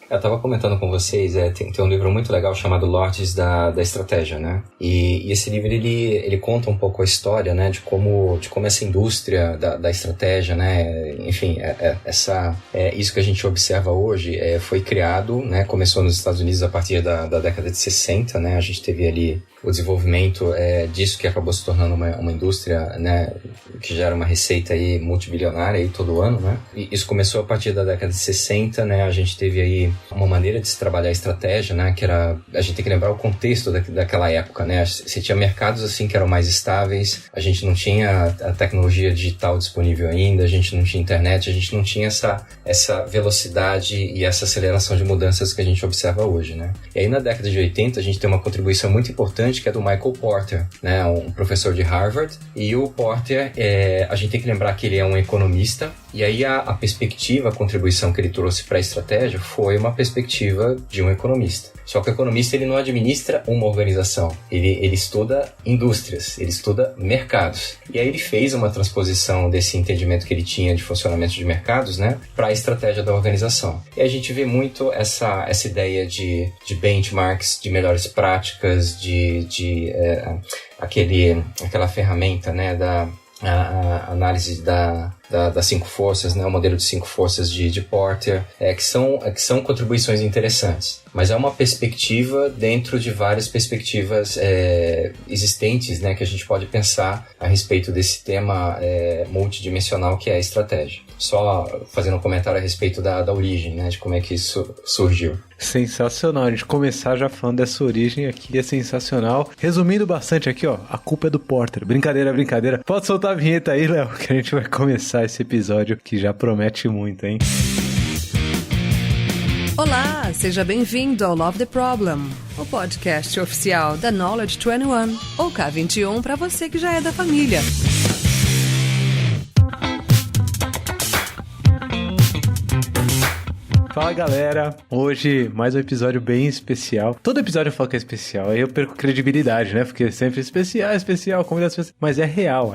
Eu estava comentando com vocês, tem um livro muito legal chamado Lords da Estratégia, né? E esse livro, ele conta um pouco a história, né? De como essa indústria da estratégia, né? Enfim, isso que a gente observa hoje foi criado, né? Começou nos Estados Unidos a partir da década de 60, né? A gente teve ali o desenvolvimento disso que acabou se tornando uma indústria, né? Que gera uma receita aí multibilionária aí todo ano, né? E isso começou a partir da década de 60, né? A gente teve aí uma maneira de se trabalhar a estratégia, né? Que era, a gente tem que lembrar o contexto daquela época, né? Você tinha mercados assim que eram mais estáveis, a gente não tinha a tecnologia digital disponível ainda, a gente não tinha internet, a gente não tinha essa velocidade e essa aceleração de mudanças que a gente observa hoje, né? E aí na década de 80 a gente tem uma contribuição muito importante que é do Michael Porter, né? Um professor de Harvard, e o Porter, a gente tem que lembrar que ele é um economista, e aí a perspectiva, a contribuição que ele trouxe para a estratégia foi uma perspectiva de um economista. Só que o economista, ele não administra uma organização, ele estuda indústrias, ele estuda mercados. E aí ele fez uma transposição desse entendimento que ele tinha de funcionamento de mercados, né, para a estratégia da organização. E a gente vê muito essa ideia de benchmarks, de melhores práticas, aquela ferramenta, né, a análise das 5 forças, né, o modelo de 5 forças de Porter, que são contribuições interessantes. Mas é uma perspectiva dentro de várias perspectivas existentes, né, que a gente pode pensar a respeito desse tema multidimensional que é a estratégia. Só fazendo um comentário a respeito da origem, né, de como é que isso surgiu. Sensacional, a gente começar já falando dessa origem aqui é sensacional. Resumindo bastante aqui, ó, a culpa é do Porter. Brincadeira. Pode soltar a vinheta aí, Léo, que a gente vai começar esse episódio que já promete muito, hein? Olá, seja bem-vindo ao Love the Problem, o podcast oficial da Knowledge 21, ou K21 para você que já é da família. Fala galera, hoje mais um episódio bem especial. Todo episódio eu falo que é especial, aí eu perco credibilidade, né? Porque é sempre especial, convidado especial. Mas é real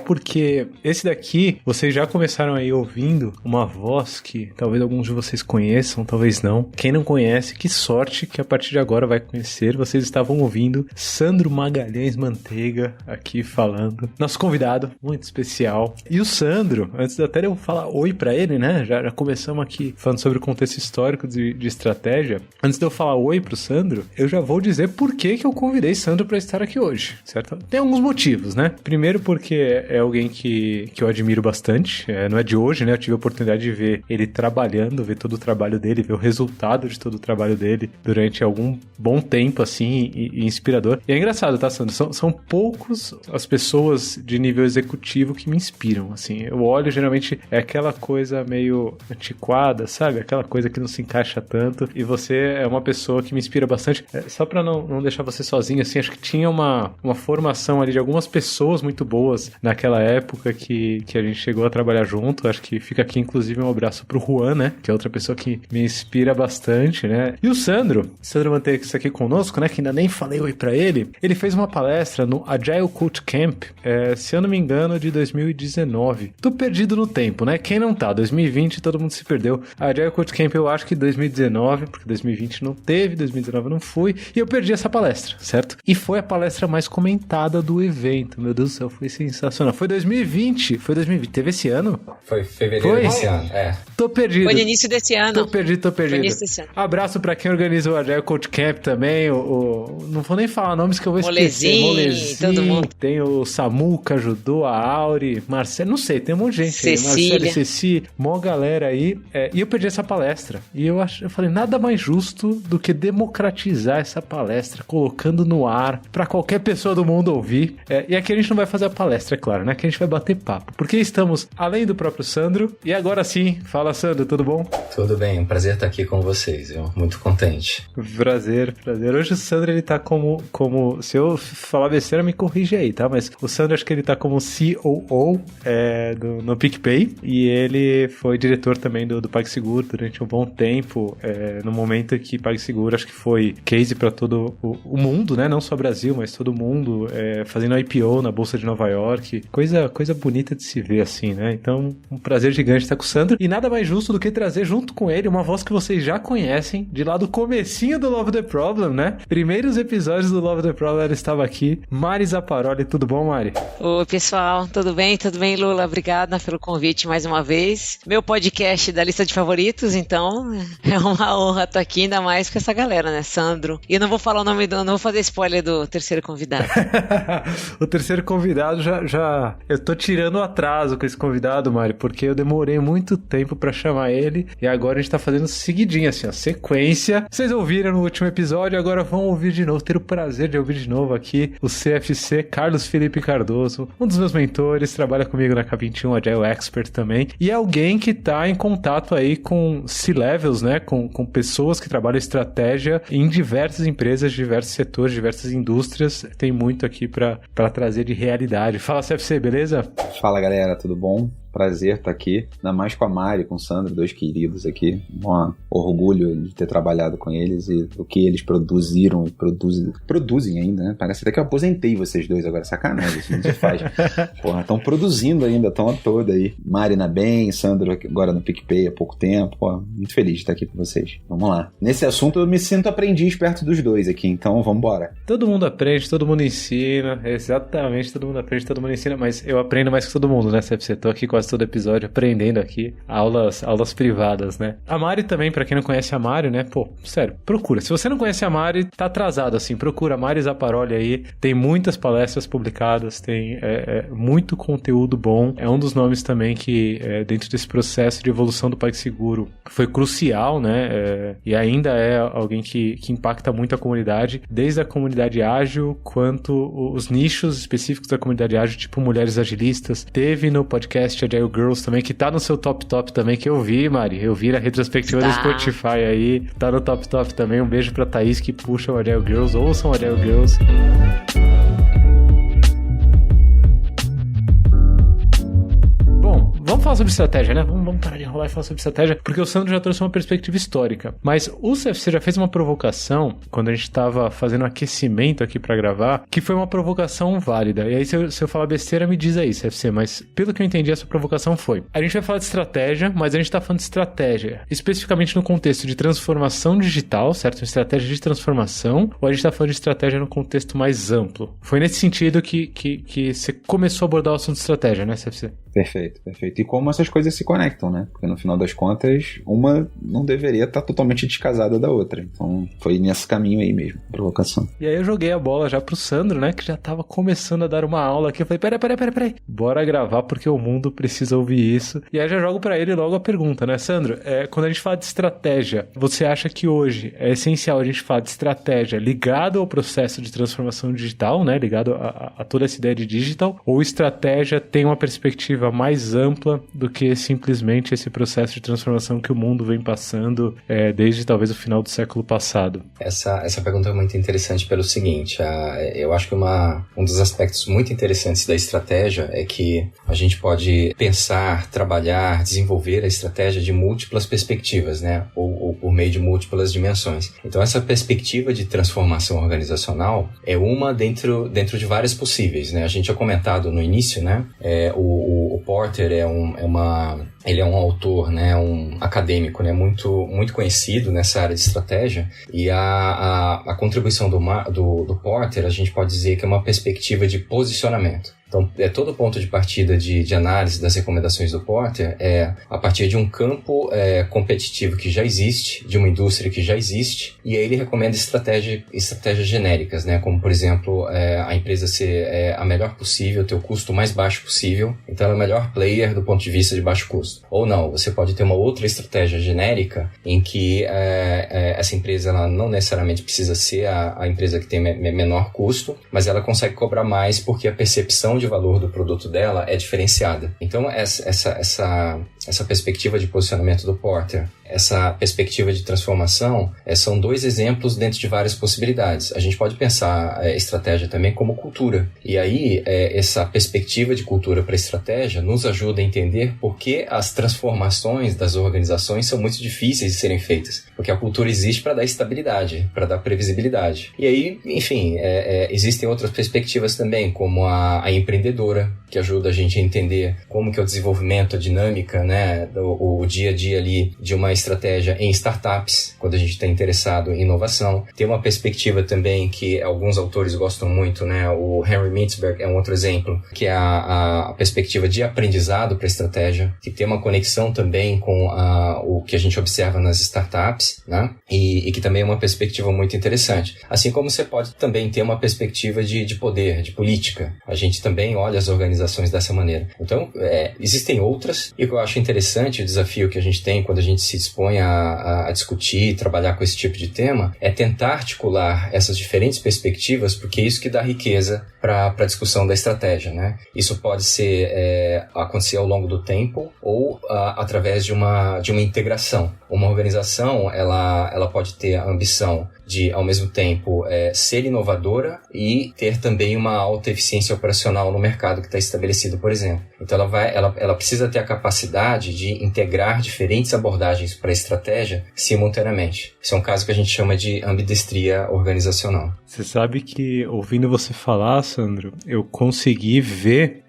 porque esse daqui, vocês já começaram aí ouvindo uma voz que talvez alguns de vocês conheçam, talvez não. Quem não conhece, que sorte que a partir de agora vai conhecer. Vocês estavam ouvindo Sandro Magalhães Manteiga aqui falando. Nosso convidado, muito especial. E o Sandro, antes até de eu falar oi pra ele, né? Já começamos aqui falando sobre o contexto histórico de estratégia. Antes de eu falar oi pro Sandro, eu já vou dizer por que eu convidei Sandro para estar aqui hoje, certo? Tem alguns motivos, né? Primeiro porque é alguém que eu admiro bastante, não é de hoje, né? Eu tive a oportunidade de ver ele trabalhando, ver todo o trabalho dele, ver o resultado de todo o trabalho dele durante algum bom tempo, assim, e inspirador. E é engraçado, tá, Sandro? São poucos as pessoas de nível executivo que me inspiram, assim. Eu olho, geralmente, é aquela coisa meio antiquada, sabe? Aquela coisa que não se encaixa tanto. E você é uma pessoa que me inspira bastante. Só pra não deixar você sozinho, assim, acho que tinha uma formação ali de algumas pessoas muito boas naquela época que a gente chegou a trabalhar junto. Acho que fica aqui, inclusive, um abraço pro Juan, né? Que é outra pessoa que me inspira bastante, né? E o Sandro Manteiga isso aqui conosco, né? Que ainda nem falei oi pra ele. Ele fez uma palestra no Agile Cult Camp, se eu não me engano, de 2019. Tô perdido no tempo, né? Quem não tá? 2020, todo mundo se perdeu. A Agile Cult Camp eu acho que 2019, porque 2020 não teve, 2019 não fui, e eu perdi essa palestra, certo? E foi a palestra mais comentada do evento. Meu Deus do céu, foi sensacional. Foi 2020, teve esse ano? Foi fevereiro desse ano, Tô perdido. Foi no início desse ano. Tô perdido. Foi no início desse ano. Abraço pra quem organiza o Agile Cult Camp também, não vou nem falar nomes que eu vou esquecer. Molezinho, todo mundo. Tem o Samuca, ajudou, a Auri, Marcelo, não sei, tem um monte de gente Cecília. aí. Marcelo e Ceci, mó galera aí. E eu perdi essa palestra. E eu falei, nada mais justo do que democratizar essa palestra, colocando no ar pra qualquer pessoa do mundo ouvir. E aqui a gente não vai fazer a palestra, é claro, né? Aqui a gente vai bater papo. Porque estamos além do próprio Sandro. E agora sim, fala Sandro, tudo bom? Tudo bem, um prazer estar aqui com vocês, eu muito contente. Prazer. Hoje o Sandro, ele tá como se eu falar besteira, me corrige aí, tá? Mas o Sandro, acho que ele tá como COO no PicPay. E ele foi diretor também do PagSeguro PagSeguro durante um bom tempo, no momento que PagSeguro acho que foi case para todo o mundo, né? Não só Brasil, mas todo mundo, fazendo IPO na Bolsa de Nova York. Coisa bonita de se ver assim, né? Então, um prazer gigante estar com o Sandro. E nada mais justo do que trazer junto com ele uma voz que vocês já conhecem, de lá do comecinho do Love the Problem, né? Primeiros episódios do Love the Problem, ela estava aqui. Mari Zaparoli, tudo bom, Mari? Oi, pessoal, tudo bem? Tudo bem, Lula? Obrigada pelo convite mais uma vez. Meu podcast da lista de favoritos, então é uma honra estar aqui, ainda mais com essa galera, né? Sandro. E eu não vou falar o nome não vou fazer spoiler do terceiro convidado. O terceiro convidado já... Eu tô tirando o atraso com esse convidado, Mari, porque eu demorei muito tempo pra chamar ele e agora a gente tá fazendo seguidinho, assim, ó, sequência. Vocês ouviram no último episódio, agora vão ouvir de novo, ter o prazer de ouvir de novo aqui o CFC Carlos Felipe Cardoso, um dos meus mentores, trabalha comigo na K21, Agile Expert também, e é alguém que tá em contato aí com C-Levels, né, com pessoas que trabalham estratégia em diversas empresas, diversos setores, diversas indústrias. Tem muito aqui pra trazer de realidade. Fala, CFC, beleza? Fala, galera, tudo bom? Prazer estar aqui, ainda mais com a Mari e com o Sandro, dois queridos aqui. Um orgulho de ter trabalhado com eles e o que eles produziram e produzem ainda, né? Parece até que eu aposentei vocês dois agora, sacanagem, isso não se faz. Porra, estão produzindo ainda, estão a toda aí. Mari na bem, Sandro agora no PicPay há pouco tempo. Pô, muito feliz de estar aqui com vocês. Vamos lá. Nesse assunto eu me sinto aprendiz perto dos dois aqui, então vamos embora. Todo mundo aprende, todo mundo ensina, exatamente, todo mundo aprende, todo mundo ensina, mas eu aprendo mais que todo mundo, né, CFC? Tô aqui quase todo episódio aprendendo aqui, aulas privadas, né? A Mari também, pra quem não conhece a Mari, né? Pô, sério, procura. Se você não conhece a Mari, tá atrasado, assim, procura a Mari Zaparoli aí, tem muitas palestras publicadas, tem muito conteúdo bom, é um dos nomes também que dentro desse processo de evolução do PagSeguro foi crucial, né? E ainda é alguém que impacta muito a comunidade, desde a comunidade ágil, quanto os nichos específicos da comunidade ágil, tipo mulheres agilistas, teve no podcast Agile Girls também, que tá no seu top também, que eu vi, Mari. Eu vi na retrospectiva do Spotify aí. Tá no top também. Um beijo pra Thaís que puxa o Agile Girls. Ouçam o Agile Girls. Vamos falar sobre estratégia, né? Vamos parar de enrolar e falar sobre estratégia, porque o Sandro já trouxe uma perspectiva histórica. Mas o CFC já fez uma provocação, quando a gente estava fazendo um aquecimento aqui para gravar, que foi uma provocação válida. E aí, se eu falar besteira, me diz aí, CFC. Mas, pelo que eu entendi, essa provocação foi: a gente vai falar de estratégia, mas a gente está falando de estratégia especificamente no contexto de transformação digital, certo? Uma estratégia de transformação, ou a gente está falando de estratégia no contexto mais amplo? Foi nesse sentido que você começou a abordar o assunto de estratégia, né, CFC? Perfeito. E como essas coisas se conectam, né? Porque no final das contas, uma não deveria estar totalmente descasada da outra. Então, foi nesse caminho aí mesmo, provocação. E aí eu joguei a bola já pro Sandro, né? Que já tava começando a dar uma aula aqui. Eu falei, peraí. Bora gravar porque o mundo precisa ouvir isso. E aí já jogo pra ele logo a pergunta, né? Sandro, quando a gente fala de estratégia, você acha que hoje é essencial a gente falar de estratégia ligado ao processo de transformação digital, né? Ligado a toda essa ideia de digital? Ou estratégia tem uma perspectiva mais ampla do que simplesmente esse processo de transformação que o mundo vem passando desde talvez o final do século passado? Essa pergunta é muito interessante pelo seguinte, eu acho que um dos aspectos muito interessantes da estratégia é que a gente pode pensar, trabalhar, desenvolver a estratégia de múltiplas perspectivas, né? Ou por meio de múltiplas dimensões. Então essa perspectiva de transformação organizacional é uma dentro de várias possíveis, né? A gente tinha comentado no início, né? O Porter ele é um autor, né, um acadêmico, né, muito conhecido nessa área de estratégia, e a contribuição do Porter, a gente pode dizer que é uma perspectiva de posicionamento. Então, todo ponto de partida de análise das recomendações do Porter é a partir de um campo competitivo que já existe, de uma indústria que já existe, e aí ele recomenda estratégias genéricas, né? Como, por exemplo, a empresa ser a melhor possível, ter o custo mais baixo possível, então ela é o melhor player do ponto de vista de baixo custo. Ou não, você pode ter uma outra estratégia genérica em que essa empresa ela não necessariamente precisa ser a empresa que tem menor custo, mas ela consegue cobrar mais porque a percepção de valor do produto dela é diferenciada. Então, essa essa perspectiva de posicionamento do Porter, essa perspectiva de transformação, são 2 exemplos dentro de várias possibilidades. A gente pode pensar a estratégia também como cultura. E aí, essa perspectiva de cultura para a estratégia nos ajuda a entender por que as transformações das organizações são muito difíceis de serem feitas. Porque a cultura existe para dar estabilidade, para dar previsibilidade. E aí, enfim, existem outras perspectivas também, como a empreendedora, que ajuda a gente a entender como que é o desenvolvimento, a dinâmica, né, o dia a dia ali de uma estratégia em startups, quando a gente está interessado em inovação. Tem uma perspectiva também que alguns autores gostam muito, né, o Henry Mintzberg é um outro exemplo, que é a perspectiva de aprendizado para a estratégia, que tem uma conexão também com o que a gente observa nas startups, né, e que também é uma perspectiva muito interessante. Assim como você pode também ter uma perspectiva de poder, de política. A gente também olha as organizações dessa maneira. Então, existem outras, e o que eu acho interessante, o desafio que a gente tem quando a gente se dispõe a discutir, trabalhar com esse tipo de tema, é tentar articular essas diferentes perspectivas, porque é isso que dá riqueza para a discussão da estratégia, né? Isso pode acontecer ao longo do tempo ou através de uma integração. Uma organização, ela pode ter a ambição de, ao mesmo tempo, ser inovadora e ter também uma alta eficiência operacional no mercado que está estabelecido, por exemplo. Então, ela precisa ter a capacidade de integrar diferentes abordagens para a estratégia simultaneamente. Isso é um caso que a gente chama de ambidestria organizacional. Você sabe que, ouvindo você falar, Sandro, eu consegui ver,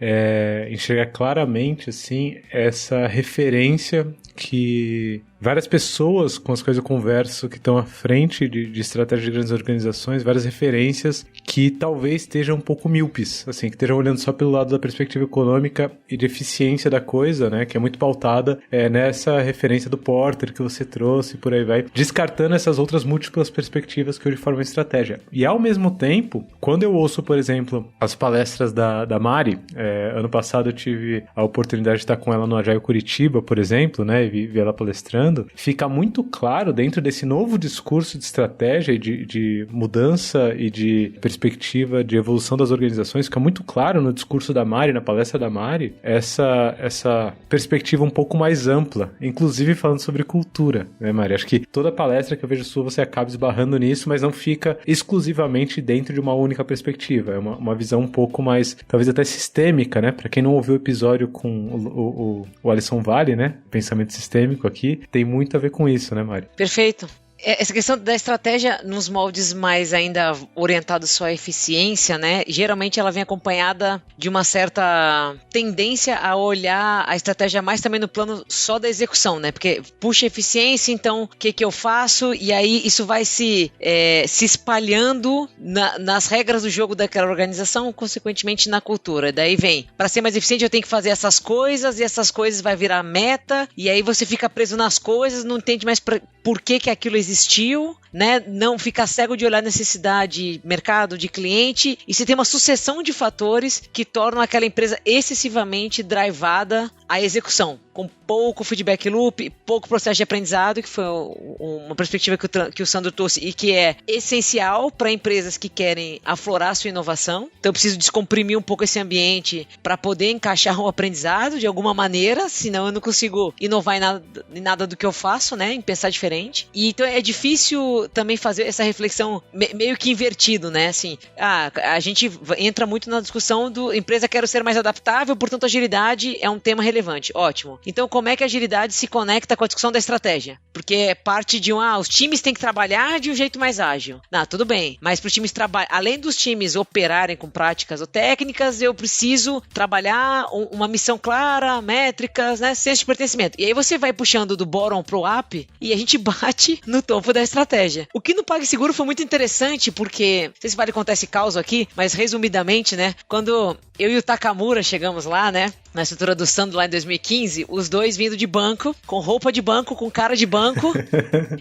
enxergar claramente, assim, essa referência que várias pessoas com as quais eu converso que estão à frente de estratégia de grandes organizações, várias referências que talvez estejam um pouco míopes, assim, que estejam olhando só pelo lado da perspectiva econômica e de eficiência da coisa, né, que é muito pautada nessa referência do Porter que você trouxe e por aí vai, descartando essas outras múltiplas perspectivas que hoje formam a estratégia. E ao mesmo tempo, quando eu ouço, por exemplo, as palestras da Mari, ano passado eu tive a oportunidade de estar com ela no Agile Curitiba, por exemplo, né, e vi ela palestrando, fica muito claro dentro desse novo discurso de estratégia e de mudança e de perspectiva de evolução das organizações, fica muito claro no discurso da Mari, na palestra da Mari, essa perspectiva um pouco mais ampla, inclusive falando sobre cultura, né, Mari? Acho que toda palestra que eu vejo sua, você acaba esbarrando nisso, mas não fica exclusivamente dentro de uma única perspectiva, é uma visão um pouco mais, talvez até sistêmica, né? Para quem não ouviu o episódio com o Alisson Vale, né? Pensamento sistêmico aqui, tem muito a ver com isso, né, Mari? Perfeito. Essa questão da estratégia nos moldes mais ainda orientados só à eficiência, né? Geralmente ela vem acompanhada de uma certa tendência a olhar a estratégia mais também no plano só da execução, né? Porque puxa eficiência, então o que eu faço? E aí isso vai se espalhando nas regras do jogo daquela organização, consequentemente na cultura. Daí vem, para ser mais eficiente eu tenho que fazer essas coisas, e essas coisas vai virar meta, e aí você fica preso nas coisas, não entende mais por que aquilo existiu, né? Não fica cego de olhar necessidade, mercado, de cliente, e você tem uma sucessão de fatores que tornam aquela empresa excessivamente drivada à execução, com pouco feedback loop, pouco processo de aprendizado, que foi uma perspectiva que o Sandro trouxe e que é essencial para empresas que querem aflorar sua inovação. Então eu preciso descomprimir um pouco esse ambiente para poder encaixar o aprendizado de alguma maneira, senão eu não consigo inovar em nada do que eu faço, né? Em pensar diferente. E então é difícil também fazer essa reflexão meio que invertido, né? Assim, a gente entra muito na discussão do empresa quero ser mais adaptável, portanto agilidade é um tema relevante. Ótimo. Então como é que a agilidade se conecta com a discussão da estratégia? Porque é parte de os times têm que trabalhar de um jeito mais ágil. Tudo bem, mas para os times além dos times operarem com práticas ou técnicas, eu preciso trabalhar uma missão clara, métricas, né? Senso de pertencimento. E aí você vai puxando do bottom pro up e a gente bate no topo da estratégia. O que no PagSeguro foi muito interessante, porque, não sei se vale contar esse caos aqui, mas resumidamente, né, quando eu e o Takamura chegamos lá, né, na estrutura do Sandro lá em 2015, os dois vindo de banco, com roupa de banco, com cara de banco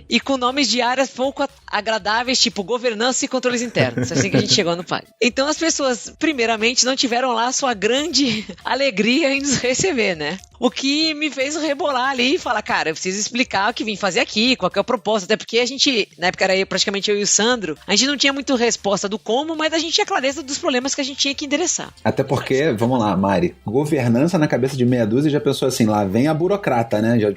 e com nomes de áreas pouco agradáveis, tipo governança e controles internos, assim que a gente chegou no Pag. Então as pessoas, primeiramente, não tiveram lá sua grande alegria em nos receber, né? O que me fez rebolar ali e falar, cara, eu preciso explicar o que vim fazer aqui, qual que é o propósito, até porque a gente, na época era praticamente eu e o Sandro, a gente não tinha muito resposta do como, mas a gente tinha clareza dos problemas que a gente tinha que endereçar. Até porque, vamos lá, Mari, governança governança na cabeça de meia dúzia já pensou assim, lá vem a burocrata, né? Já.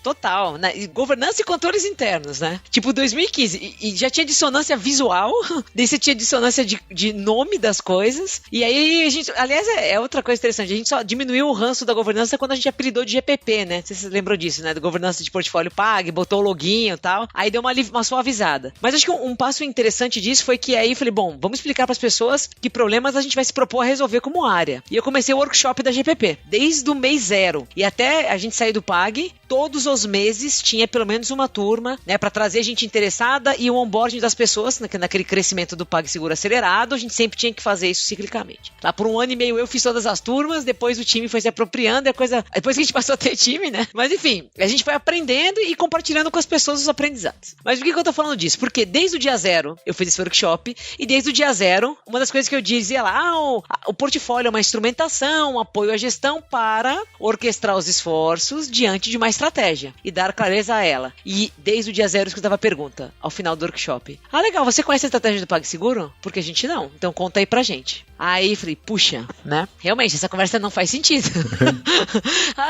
Total. Né? Governança e controles internos, né? Tipo, 2015, e já tinha dissonância visual, daí você tinha dissonância de nome das coisas, e aí a gente, aliás, é outra coisa interessante, a gente só diminuiu o ranço da governança quando a gente apelidou de GPP, né? Vocês lembram disso, né? Da governança de portfólio pago, botou o loginho e tal, aí deu uma suavizada. Mas acho que um passo interessante disso foi que aí eu falei, bom, vamos explicar para as pessoas que problemas a gente vai se propor a resolver como área. E eu comecei o workshop da GPP, desde o mês 0, e até a gente sair do PAG, todos os meses tinha pelo menos uma turma, né, para trazer gente interessada e o onboarding das pessoas, naquele crescimento do PagSeguro acelerado, a gente sempre tinha que fazer isso ciclicamente. Lá por 1 ano e meio eu fiz todas as turmas, depois o time foi se apropriando, depois que a gente passou a ter time, né? Mas enfim, a gente foi aprendendo e compartilhando com as pessoas os aprendizados. Mas por que eu tô falando disso? Porque desde o dia 0 eu fiz esse workshop e desde o dia 0, uma das coisas que eu dizia lá, o portfólio é uma instrumentação, um apoio à gestão para orquestrar os esforços diante de uma estratégia e dar clareza a ela. E desde o dia 0 eu escutava a pergunta, ao final do workshop. Ah, legal, você conhece a estratégia do PagSeguro? Porque a gente não. Então conta aí pra gente. Aí falei, puxa, né? Realmente, essa conversa não faz sentido.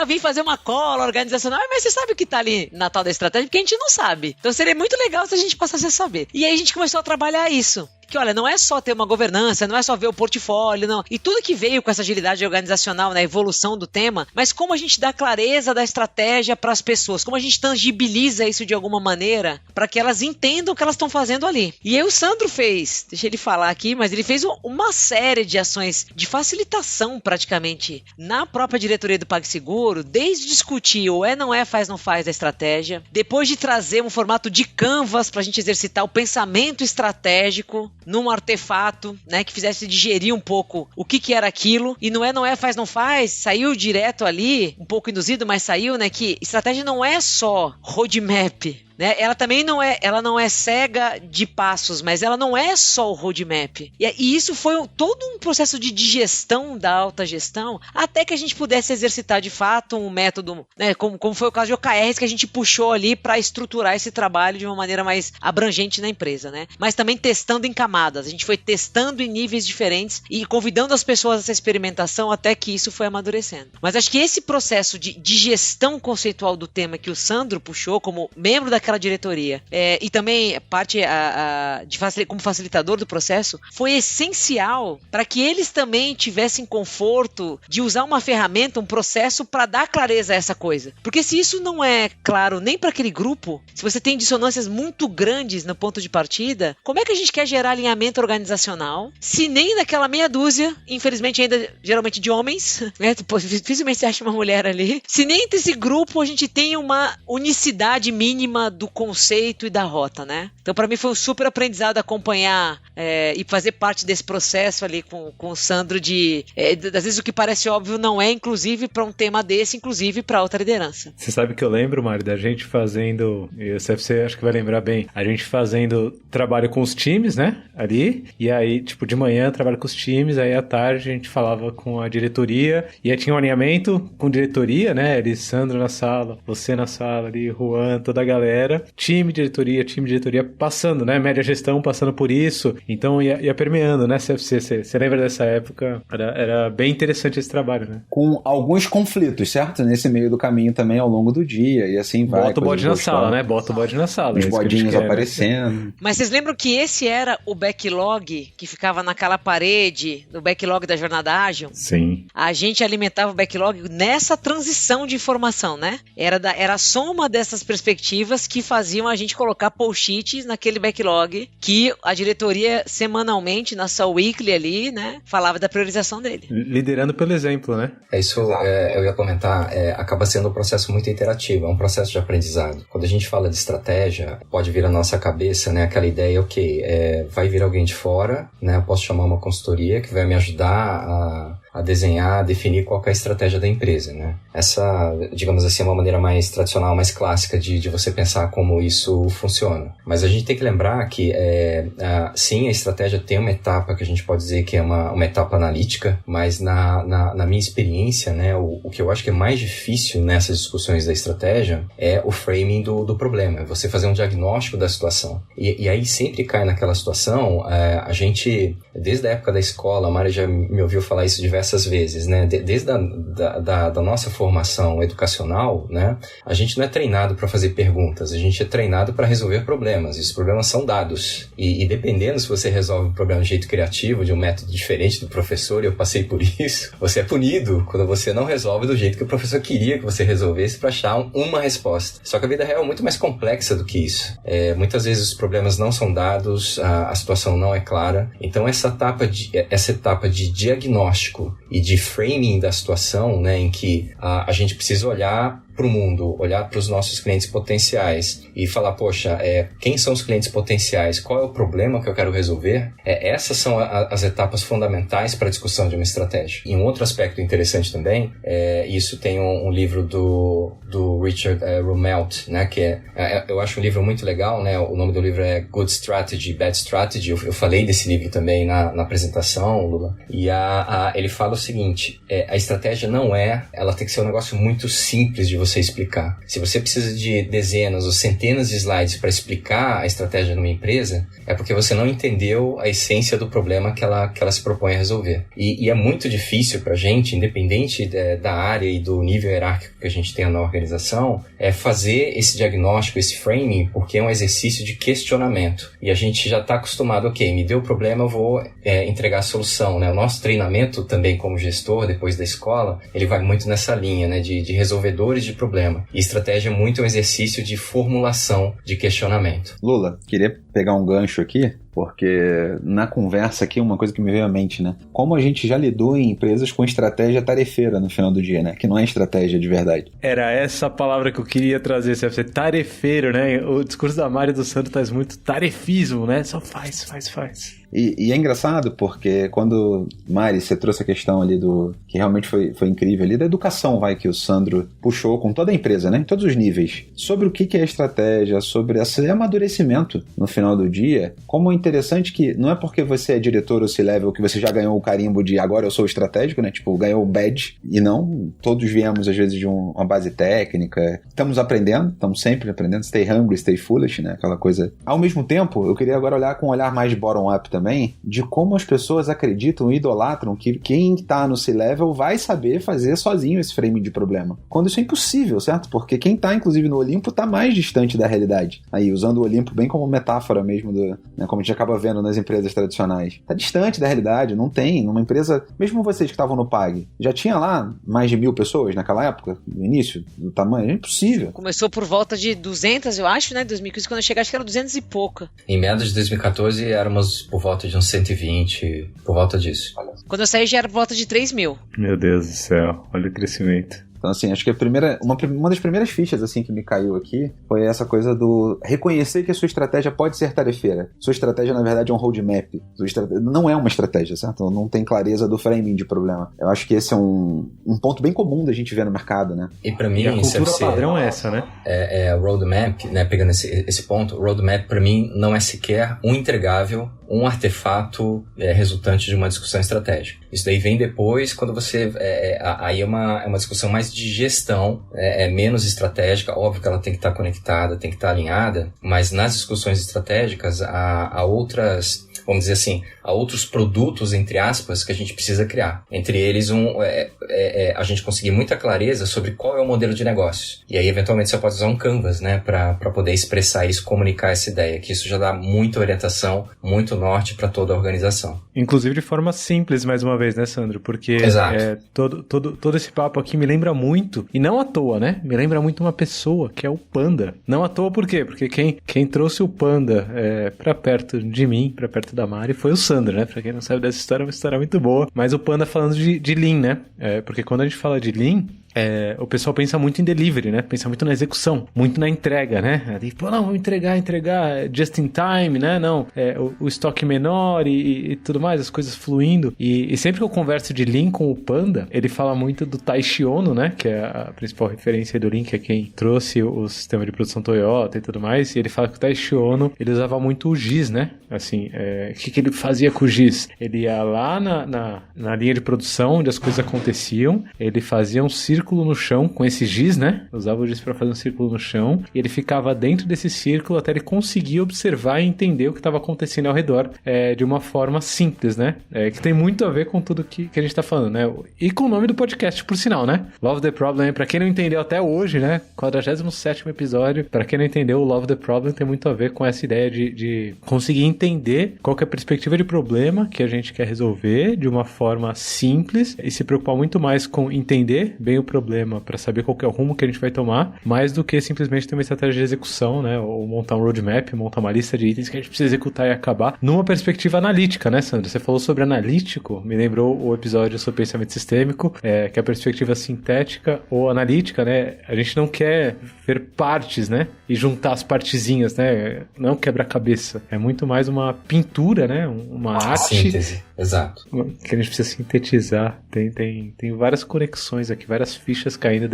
Vim fazer uma cola organizacional, mas você sabe o que tá ali na tal da estratégia? Porque a gente não sabe. Então seria muito legal se a gente passasse a saber. E aí a gente começou a trabalhar isso. Que olha, não é só ter uma governança, não é só ver o portfólio, não. E tudo que veio com essa agilidade organizacional, na evolução do tema, mas como a gente dá clareza da estratégia para as pessoas, como a gente tangibiliza isso de alguma maneira para que elas entendam o que elas estão fazendo ali. E aí o Sandro fez, deixa ele falar aqui, mas ele fez uma série de ações de facilitação praticamente na própria diretoria do PagSeguro, desde discutir o não é, faz, não faz da estratégia, depois de trazer um formato de canvas para a gente exercitar o pensamento estratégico num artefato, né, que fizesse digerir um pouco o que era aquilo, e não é, faz, não faz, saiu direto ali, um pouco induzido, mas saiu, né, que estratégia não é só roadmap, né? Ela também não é cega de passos, mas ela não é só o roadmap. E isso foi todo um processo de digestão da alta gestão, até que a gente pudesse exercitar de fato um método, né, como foi o caso de OKRs, que a gente puxou ali para estruturar esse trabalho de uma maneira mais abrangente na empresa, né? Mas também testando em camadas. A gente foi testando em níveis diferentes e convidando as pessoas a essa experimentação até que isso foi amadurecendo. Mas acho que esse processo de gestão conceitual do tema que o Sandro puxou como membro daquela diretoria e também parte como facilitador do processo, foi essencial para que eles também tivessem conforto de usar uma ferramenta, um processo para dar clareza a essa coisa. Porque se isso não é claro nem para aquele grupo, se você tem dissonâncias muito grandes no ponto de partida, como é que a gente quer gerar alinhamento organizacional se nem naquela meia dúzia, infelizmente ainda geralmente de homens, né? Dificilmente você acha uma mulher ali, se nem entre esse grupo a gente tem uma unicidade mínima do conceito e da rota, né? Então, para mim foi um super aprendizado acompanhar e fazer parte desse processo ali com o Sandro às vezes o que parece óbvio não é, inclusive para um tema desse, inclusive para outra liderança. Você sabe que eu lembro, Mário, da gente fazendo, e o CFC acho que vai lembrar bem, a gente fazendo trabalho com os times, né? Ali, e aí, tipo, de manhã trabalho com os times, aí à tarde a gente falava com a diretoria, e aí tinha um alinhamento com diretoria, né? Ali, Sandro na sala, você na sala ali, Juan, toda a galera, time, diretoria, passando, né? Média gestão passando por isso. Então ia permeando, né, CFC? Você lembra dessa época? Era bem interessante esse trabalho, né? Com alguns conflitos, certo? Nesse meio do caminho também ao longo do dia, e assim vai. Bota o bode na sala, né? Bota o bode na sala. Os bodinhos aparecendo. Mas vocês lembram que esse era o backlog que ficava naquela parede, do backlog da jornada ágil? Sim. A gente alimentava o backlog nessa transição de informação, né? Era a soma dessas perspectivas que faziam a gente colocar post-its naquele backlog que a diretoria semanalmente, na sua weekly ali, né, falava da priorização dele. Liderando pelo exemplo, né? Isso, eu ia comentar, acaba sendo um processo muito interativo, é um processo de aprendizado. Quando a gente fala de estratégia, pode vir à nossa cabeça, né, aquela ideia, vai vir alguém de fora, né, eu posso chamar uma consultoria que vai me ajudar a desenhar, a definir qual que é a estratégia da empresa, né? Essa, digamos assim, é uma maneira mais tradicional, mais clássica de você pensar como isso funciona. Mas a gente tem que lembrar que, sim, a estratégia tem uma etapa que a gente pode dizer que é uma etapa analítica, mas na minha experiência, né, o que eu acho que é mais difícil nessas discussões da estratégia é o framing do problema, é você fazer um diagnóstico da situação. E aí sempre cai naquela situação, a gente, desde a época da escola, a Mari já me ouviu falar isso diversas diversas vezes, né? Desde da nossa formação educacional, né? A gente não é treinado para fazer perguntas, a gente é treinado para resolver problemas. E os problemas são dados. E dependendo se você resolve o problema de jeito criativo, de um método diferente do professor, e eu passei por isso, você é punido quando você não resolve do jeito que o professor queria que você resolvesse para achar uma resposta. Só que a vida real é muito mais complexa do que isso. Muitas vezes os problemas não são dados, a situação não é clara. Então essa etapa de diagnóstico e de framing da situação, né, em que a gente precisa olhar para o mundo, olhar para os nossos clientes potenciais e falar, poxa, quem são os clientes potenciais? Qual é o problema que eu quero resolver? Essas são as etapas fundamentais para a discussão de uma estratégia. E um outro aspecto interessante também, isso tem um livro do Richard Rumelt, né, que eu acho um livro muito legal, né, o nome do livro é Good Strategy, Bad Strategy, eu falei desse livro também na apresentação, Lula, e ele fala o seguinte, a estratégia ela tem que ser um negócio muito simples de você explicar. Se você precisa de dezenas ou centenas de slides para explicar a estratégia numa empresa, é porque você não entendeu a essência do problema que ela se propõe a resolver. E é muito difícil para a gente, independente da área e do nível hierárquico que a gente tenha na organização, fazer esse diagnóstico, esse framing, porque é um exercício de questionamento. E a gente já está acostumado, ok, me deu o problema, eu vou entregar a solução, né? O nosso treinamento também como gestor, depois da escola, ele vai muito nessa linha, né? De resolvedores de problema. E estratégia é muito um exercício de formulação de questionamento. Lula, queria pegar um gancho aqui, porque na conversa aqui uma coisa que me veio à mente, né? Como a gente já lidou em empresas com estratégia tarefeira no final do dia, né? Que não é estratégia de verdade. Era essa palavra que eu queria trazer, você tarefeiro, né? O discurso da Mari do Santo traz muito tarefismo, né? Só faz. E é engraçado porque quando, Mari, você trouxe a questão ali que realmente foi incrível ali, da educação, que o Sandro puxou com toda a empresa, né? Em todos os níveis. Sobre o que é estratégia, sobre esse amadurecimento no final do dia, como é interessante que não é porque você é diretor ou C-level que você já ganhou o carimbo de agora eu sou estratégico, né? Tipo, ganhou o badge. E não, todos viemos às vezes de uma base técnica. Estamos aprendendo, estamos sempre aprendendo. Stay hungry, stay foolish, né? Aquela coisa. Ao mesmo tempo, eu queria agora olhar com um olhar mais bottom-up também, de como as pessoas acreditam e idolatram que quem está no C-level vai saber fazer sozinho esse frame de problema. Quando isso é impossível, certo? Porque quem está, inclusive, no Olimpo está mais distante da realidade. Aí, usando o Olimpo bem como metáfora mesmo, né, como a gente acaba vendo nas empresas tradicionais. Está distante da realidade, não tem. Numa empresa, mesmo vocês que estavam no PAG, já tinha lá mais de 1.000 pessoas naquela época, no início, do tamanho? É impossível. Começou por volta de 200, eu acho, né? 2015, quando eu cheguei, acho que era 200 e pouca. Em meados de 2014, éramos por volta de uns 120, por volta disso. Quando eu saí, já era por volta de 3.000. Meu Deus do céu, olha o crescimento. Então, assim, acho que uma das primeiras fichas, assim, que me caiu aqui foi essa coisa do reconhecer que a sua estratégia pode ser tarefeira. Sua estratégia, na verdade, é um roadmap. Não é uma estratégia, certo? Não tem clareza do framing de problema. Eu acho que esse é um ponto bem comum da gente ver no mercado, né? E pra mim, a cultura CFC, padrão é essa, né? Roadmap, né? Pegando esse ponto, roadmap pra mim não é sequer um entregável, um artefato resultante de uma discussão estratégica. Isso daí vem depois, quando você... aí é uma discussão mais de gestão, menos estratégica. Óbvio que ela tem que estar conectada, tem que estar alinhada, mas nas discussões estratégicas há outras... Vamos dizer assim, há outros produtos, entre aspas, que a gente precisa criar. Entre eles, a gente conseguir muita clareza sobre qual é o modelo de negócio. E aí, eventualmente, você pode usar um Canvas, né, para poder expressar isso, comunicar essa ideia, que isso já dá muita orientação, muito norte para toda a organização. Inclusive de forma simples, mais uma vez, né, Sandro? Porque todo esse papo aqui me lembra muito, e não à toa, né? Me lembra muito uma pessoa, que é o Panda. Não à toa, por quê? Porque quem trouxe o Panda pra perto de mim, pra perto da Mari, foi o Sandro, né? Pra quem não sabe dessa história, é uma história muito boa. Mas o Panda falando de Lean, né? Porque quando a gente fala de Lean, o pessoal pensa muito em delivery, né? Pensa muito na execução, muito na entrega, né? Ali, não, vamos entregar just in time, né? Não, o estoque menor e tudo mais, as coisas fluindo. E sempre que eu converso de Lean com o Panda, ele fala muito do Taishi Ono, né? Que é a principal referência do Lean, que é quem trouxe o sistema de produção Toyota e tudo mais. E ele fala que o Taishi Ono, ele usava muito o GIS, né? Assim, o que ele fazia com o GIS? Ele ia lá na linha de produção, onde as coisas aconteciam, ele fazia um círculo círculo no chão com esse giz, né? Usava o giz para fazer um círculo no chão e ele ficava dentro desse círculo até ele conseguir observar e entender o que estava acontecendo ao redor de uma forma simples, né? Que tem muito a ver com tudo que a gente tá falando, né? E com o nome do podcast, por sinal, né? Love the Problem, pra quem não entendeu até hoje, né? 47º episódio, pra quem não entendeu, o Love the Problem tem muito a ver com essa ideia de conseguir entender qual que é a perspectiva de problema que a gente quer resolver de uma forma simples e se preocupar muito mais com entender bem o problema pra saber qual que é o rumo que a gente vai tomar, mais do que simplesmente ter uma estratégia de execução, né? Ou montar um roadmap, montar uma lista de itens que a gente precisa executar e acabar numa perspectiva analítica, né, Sandra? Você falou sobre analítico, me lembrou o episódio sobre pensamento sistêmico, que é a perspectiva sintética ou analítica, né? A gente não quer ver partes, né? E juntar as partezinhas, né? Não quebra-cabeça. É muito mais uma pintura, né? Uma arte. Síntese, exato. Que a gente precisa sintetizar. Tem várias conexões aqui, várias fichas caindo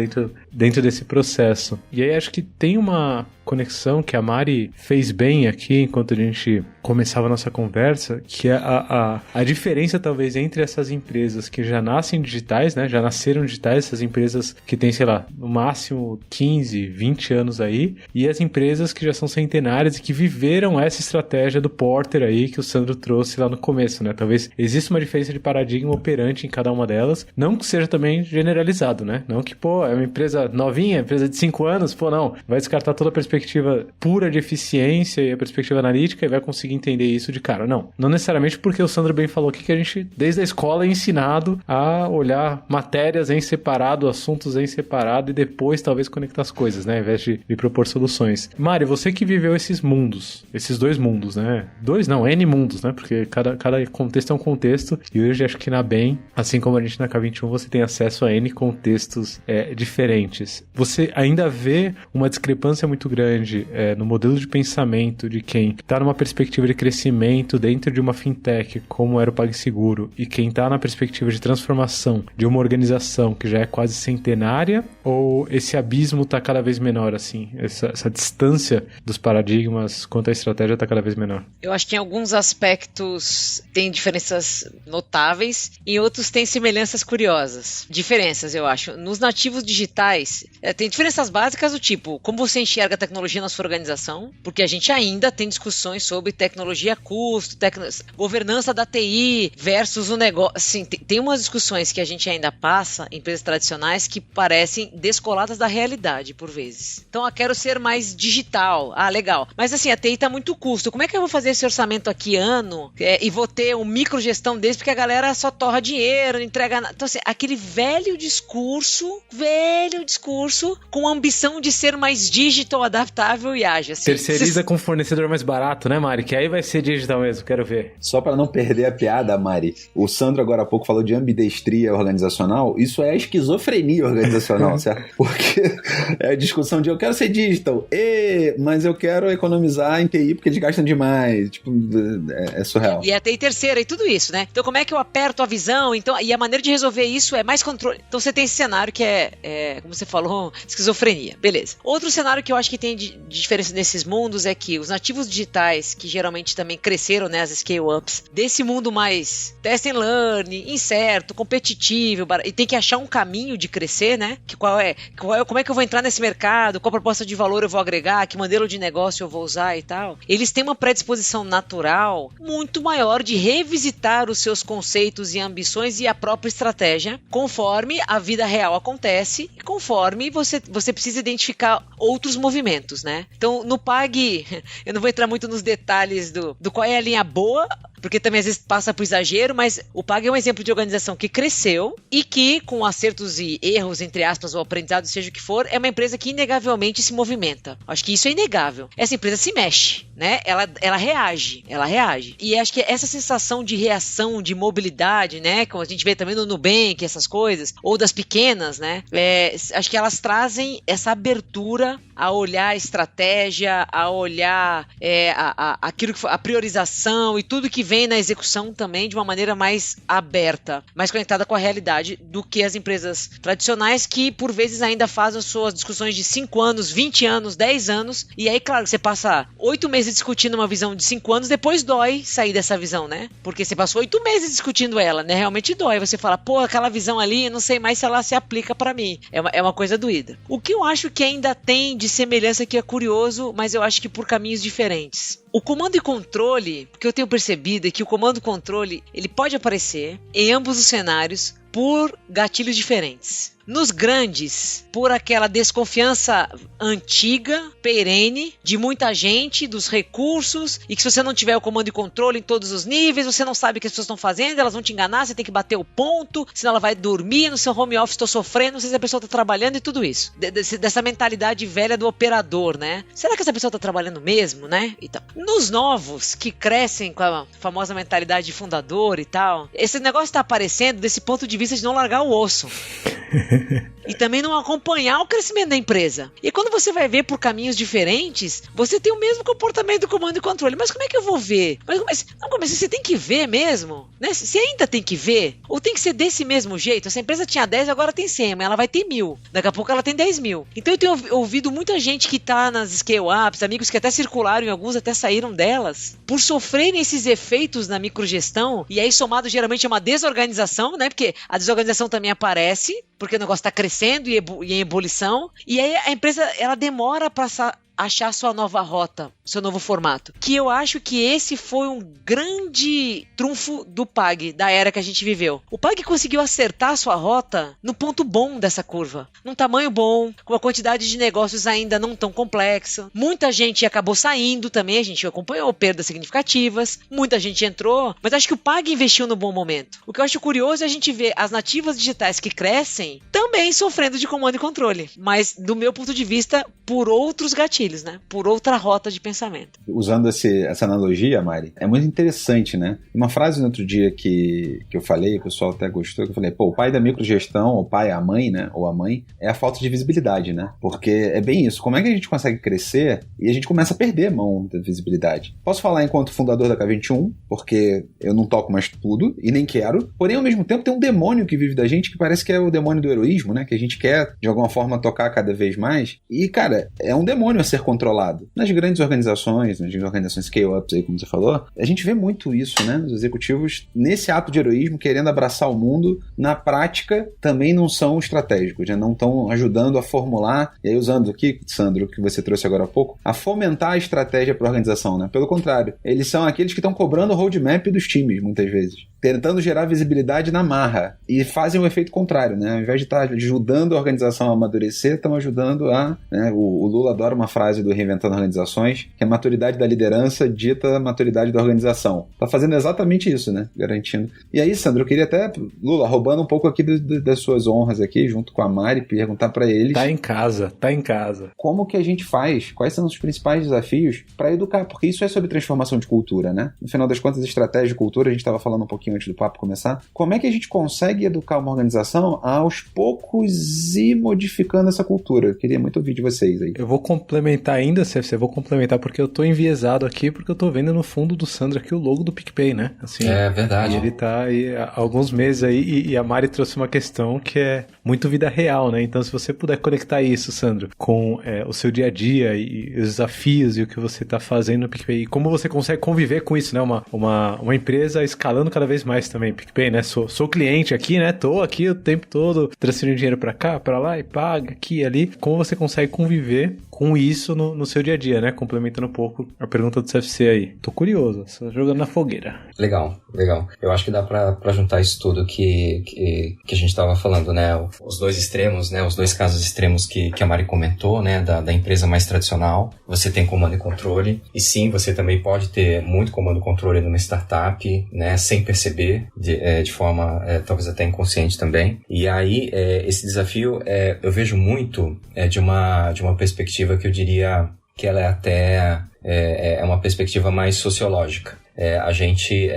dentro desse processo. E aí acho que tem uma conexão que a Mari fez bem aqui enquanto a gente começava a nossa conversa, que é a diferença talvez entre essas empresas que já nascem digitais, né, já nasceram digitais, essas empresas que têm, sei lá, no máximo 15, 20 anos aí, e as empresas que já são centenárias e que viveram essa estratégia do Porter aí que o Sandro trouxe lá no começo, né, talvez exista uma diferença de paradigma operante em cada uma delas, não que seja também generalizado, né, não que, pô, é uma empresa novinha, empresa de 5 anos, pô, não, vai descartar toda a perspectiva pura de eficiência e a perspectiva analítica e vai conseguir entender isso de cara. Não necessariamente porque o Sandro bem falou aqui que a gente, desde a escola, é ensinado a olhar matérias em separado, assuntos em separado e depois talvez conectar as coisas, né? Ao invés de propor soluções. Mari, você que viveu esses mundos, esses dois mundos, né? N mundos, né? Porque cada contexto é um contexto e hoje acho que na BEM, assim como a gente na K21, você tem acesso a N contextos diferentes. Você ainda vê uma discrepância muito grande no modelo de pensamento de quem está numa perspectiva de crescimento dentro de uma fintech, como era o PagSeguro, e quem está na perspectiva de transformação de uma organização que já é quase centenária, ou esse abismo está cada vez menor, assim? Essa distância dos paradigmas quanto à estratégia está cada vez menor? Eu acho que em alguns aspectos tem diferenças notáveis, em outros tem semelhanças curiosas. Diferenças, eu acho. Nos nativos digitais, tem diferenças básicas do tipo, como você enxerga a tecnologia na sua organização, porque a gente ainda tem discussões sobre tecnologia custo, governança da TI versus o negócio. Assim, tem umas discussões que a gente ainda passa em empresas tradicionais que parecem descoladas da realidade, por vezes. Então, eu quero ser mais digital. Ah, legal. Mas assim, a TI tá muito custo. Como é que eu vou fazer esse orçamento aqui ano e vou ter um microgestão desse porque a galera só torra dinheiro, não entrega nada. Então, assim, aquele velho discurso com a ambição de ser mais digital, adaptável e ágil. Assim, terceiriza com fornecedor mais barato, né, Mari? Que aí vai ser digital mesmo, quero ver. Só para não perder a piada, Mari, o Sandro agora há pouco falou de ambidestria organizacional, isso é esquizofrenia organizacional, certo? Porque é a discussão de eu quero ser digital, mas eu quero economizar em TI porque eles gastam demais, tipo, é surreal. E a TI terceira e tudo isso, né? Então como é que eu aperto a visão? Então, e a maneira de resolver isso é mais controle. Então você tem esse cenário que como você falou, esquizofrenia. Beleza. Outro cenário que eu acho que tem de diferença nesses mundos é que os nativos digitais, que geralmente também cresceram, né, as scale-ups, desse mundo mais test and learn, incerto, competitivo, e tem que achar um caminho de crescer, né? Como é que eu vou entrar nesse mercado? Qual proposta de valor eu vou agregar? Que modelo de negócio eu vou usar e tal? Eles têm uma predisposição natural muito maior de revisitar os seus conceitos e ambições e a própria estratégia conforme a vida real acontece e conforme você precisa identificar outros movimentos, né? Então, no Pag, eu não vou entrar muito nos detalhes do qual é a linha boa, porque também às vezes passa por exagero, mas o Pag é um exemplo de organização que cresceu e que, com acertos e erros, entre aspas, ou aprendizado, seja o que for, é uma empresa que inegavelmente se movimenta. Acho que isso é inegável. Essa empresa se mexe, né? Ela reage. E acho que essa sensação de reação, de mobilidade, né? Como a gente vê também no Nubank, essas coisas, ou das pequenas, né? Acho que elas trazem essa abertura a olhar a estratégia, a olhar aquilo que foi a priorização e tudo que vem na execução também de uma maneira mais aberta, mais conectada com a realidade do que as empresas tradicionais que, por vezes, ainda fazem suas discussões de 5 anos, 20 anos, 10 anos, e aí, claro, você passa 8 meses discutindo uma visão de 5 anos, depois dói sair dessa visão, né? Porque você passou 8 meses discutindo ela, né? Realmente dói. Você fala, pô, aquela visão ali, eu não sei mais se ela se aplica pra mim. É uma coisa doída. O que eu acho que ainda tem de semelhança que é curioso, mas eu acho que por caminhos diferentes. O comando e controle, o que eu tenho percebido é que o comando e controle, ele pode aparecer em ambos os cenários por gatilhos diferentes. Nos grandes, por aquela desconfiança antiga, perene, de muita gente, dos recursos, e que se você não tiver o comando e controle em todos os níveis, você não sabe o que as pessoas estão fazendo, elas vão te enganar, você tem que bater o ponto, senão ela vai dormir no seu home office, estou sofrendo, não sei se a pessoa está trabalhando e tudo isso. Dessa mentalidade velha do operador, né? Será que essa pessoa está trabalhando mesmo, né? E tal. Nos novos, que crescem com a famosa mentalidade de fundador e tal, esse negócio está aparecendo desse ponto de vista de não largar o osso. E também não acompanhar o crescimento da empresa. E quando você vai ver por caminhos diferentes, você tem o mesmo comportamento do comando e controle. Mas como é que eu vou ver? Mas você tem que ver mesmo? Né? Você ainda tem que ver? Ou tem que ser desse mesmo jeito? Essa empresa tinha 10, agora tem 100, mas ela vai ter 1.000. Daqui a pouco ela tem 10.000. Então eu tenho ouvido muita gente que tá nas scale-ups, amigos que até circularam e alguns até saíram delas, por sofrerem esses efeitos na microgestão, e aí somado geralmente a uma desorganização, né? Porque a desorganização também aparece, porque o negócio está crescendo e em ebulição, e aí a empresa ela demora para achar sua nova rota, seu novo formato. Que eu acho que esse foi um grande trunfo do PAG, da era que a gente viveu. O PAG conseguiu acertar a sua rota no ponto bom dessa curva, num tamanho bom, com uma quantidade de negócios ainda não tão complexa. Muita gente acabou saindo também, a gente acompanhou perdas significativas, muita gente entrou, mas acho que o PAG investiu no bom momento. O que eu acho curioso é a gente ver as nativas digitais que crescem também sofrendo de comando e controle, mas do meu ponto de vista, por outros gatilhos, né? Por outra rota de pensamento. Usando essa analogia, Mari, é muito interessante, né? Uma frase no outro dia que eu falei, o pessoal até gostou, que eu falei, pô, o pai da microgestão, o pai, a mãe, né? Ou a mãe, é a falta de visibilidade, né? Porque é bem isso. Como é que a gente consegue crescer e a gente começa a perder a mão da visibilidade? Posso falar enquanto fundador da K21, porque eu não toco mais tudo e nem quero, porém, ao mesmo tempo, tem um demônio que vive da gente que parece que é o demônio do heroísmo, né? Que a gente quer, de alguma forma, tocar cada vez mais. E, cara, é um demônio a ser controlado. Nas grandes organizações, nas organizações scale-ups aí, como você falou, a gente vê muito isso, né? Os executivos, nesse ato de heroísmo, querendo abraçar o mundo, na prática, também não são estratégicos, já não estão ajudando a formular, e aí usando aqui, Sandro, que você trouxe agora há pouco, a fomentar a estratégia para a organização, né? Pelo contrário, eles são aqueles que estão cobrando o roadmap dos times, muitas vezes, tentando gerar visibilidade na marra, e fazem o efeito contrário, né? Ao invés de estar ajudando a organização a amadurecer, estão ajudando a... Né? O Lula adora uma frase do Reinventando Organizações, que a maturidade da liderança dita a maturidade da organização. Tá fazendo exatamente isso, né? Garantindo. E aí, Sandro, eu queria até, Lula, roubando um pouco aqui das suas honras aqui, junto com a Mari, perguntar para eles... Tá em casa. Como que a gente faz? Quais são os principais desafios para educar? Porque isso é sobre transformação de cultura, né? No final das contas, estratégia de cultura, a gente estava falando um pouquinho antes do papo começar. Como é que a gente consegue educar uma organização aos poucos e modificando essa cultura? Eu queria muito ouvir de vocês aí. Eu vou complementar ainda, CFC, vou complementar porque eu tô enviesado aqui, porque eu tô vendo no fundo do Sandro aqui o logo do PicPay, né? Assim, é verdade. E ele tá aí há alguns meses aí, e a Mari trouxe uma questão que é muito vida real, né? Então, se você puder conectar isso, Sandro, com o seu dia a dia e os desafios e o que você tá fazendo no PicPay, e como você consegue conviver com isso, né? Uma empresa escalando cada vez mais também, PicPay, né? Sou cliente aqui, né? Tô aqui o tempo todo transferindo dinheiro pra cá, pra lá e paga aqui e ali. Como você consegue conviver com isso no seu dia a dia, né? Complementando um pouco a pergunta do CFC aí. Tô curioso, só jogando na fogueira. Legal. Eu acho que dá pra juntar isso tudo que a gente tava falando, né? Os dois extremos, né? Os dois casos extremos que a Mari comentou, né? Da empresa mais tradicional. Você tem comando e controle. E sim, você também pode ter muito comando e controle numa startup, né? Sem perceber, de forma talvez até inconsciente também. E aí, esse desafio, eu vejo muito de uma perspectiva que eu diria que ela é até é uma perspectiva mais sociológica. A gente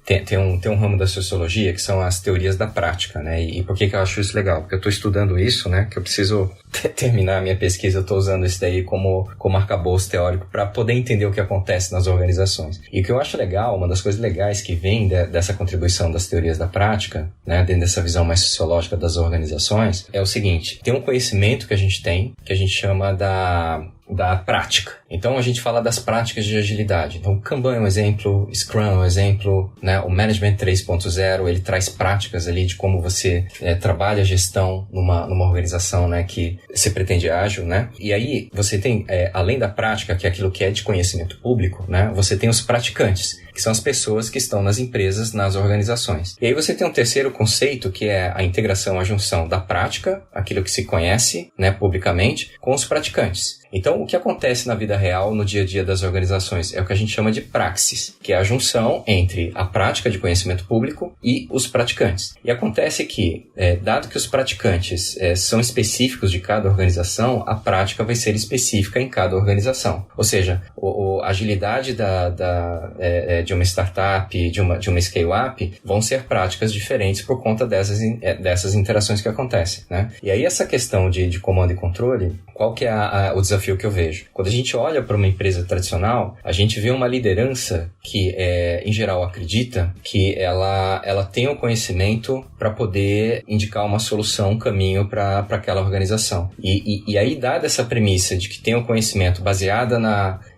tem um ramo da sociologia que são as teorias da prática, né? E por que eu acho isso legal? Porque eu estou estudando isso, né? Que eu preciso terminar a minha pesquisa, eu estou usando isso daí como arcabouço teórico para poder entender o que acontece nas organizações. E o que eu acho legal, uma das coisas legais que vem dessa contribuição das teorias da prática, né? Dentro dessa visão mais sociológica das organizações, é o seguinte: tem um conhecimento que a gente tem, que a gente chama da prática. Então a gente fala das práticas de agilidade. Então o Kanban é um exemplo, Scrum é um exemplo, né? O Management 3.0, ele traz práticas ali de como você trabalha a gestão numa organização, né, que se pretende ágil, né? E aí você tem, além da prática, que é aquilo que é de conhecimento público, né? Você tem os praticantes, que são as pessoas que estão nas empresas, nas organizações. E aí você tem um terceiro conceito, que é a integração, a junção da prática, aquilo que se conhece, né, publicamente, com os praticantes. Então, o que acontece na vida real, no dia a dia das organizações, é o que a gente chama de praxis, que é a junção entre a prática de conhecimento público e os praticantes. E acontece que, dado que os praticantes são específicos de cada organização, a prática vai ser específica em cada organização. Ou seja, a agilidade de uma startup, de uma scale-up, vão ser práticas diferentes por conta dessas interações que acontecem, né? E aí essa questão de comando e controle, qual que é o desafio que eu vejo? Quando a gente olha para uma empresa tradicional, a gente vê uma liderança que, em geral, acredita que ela tem o conhecimento para poder indicar uma solução, um caminho para aquela organização. E aí, dada essa premissa de que tem o conhecimento baseada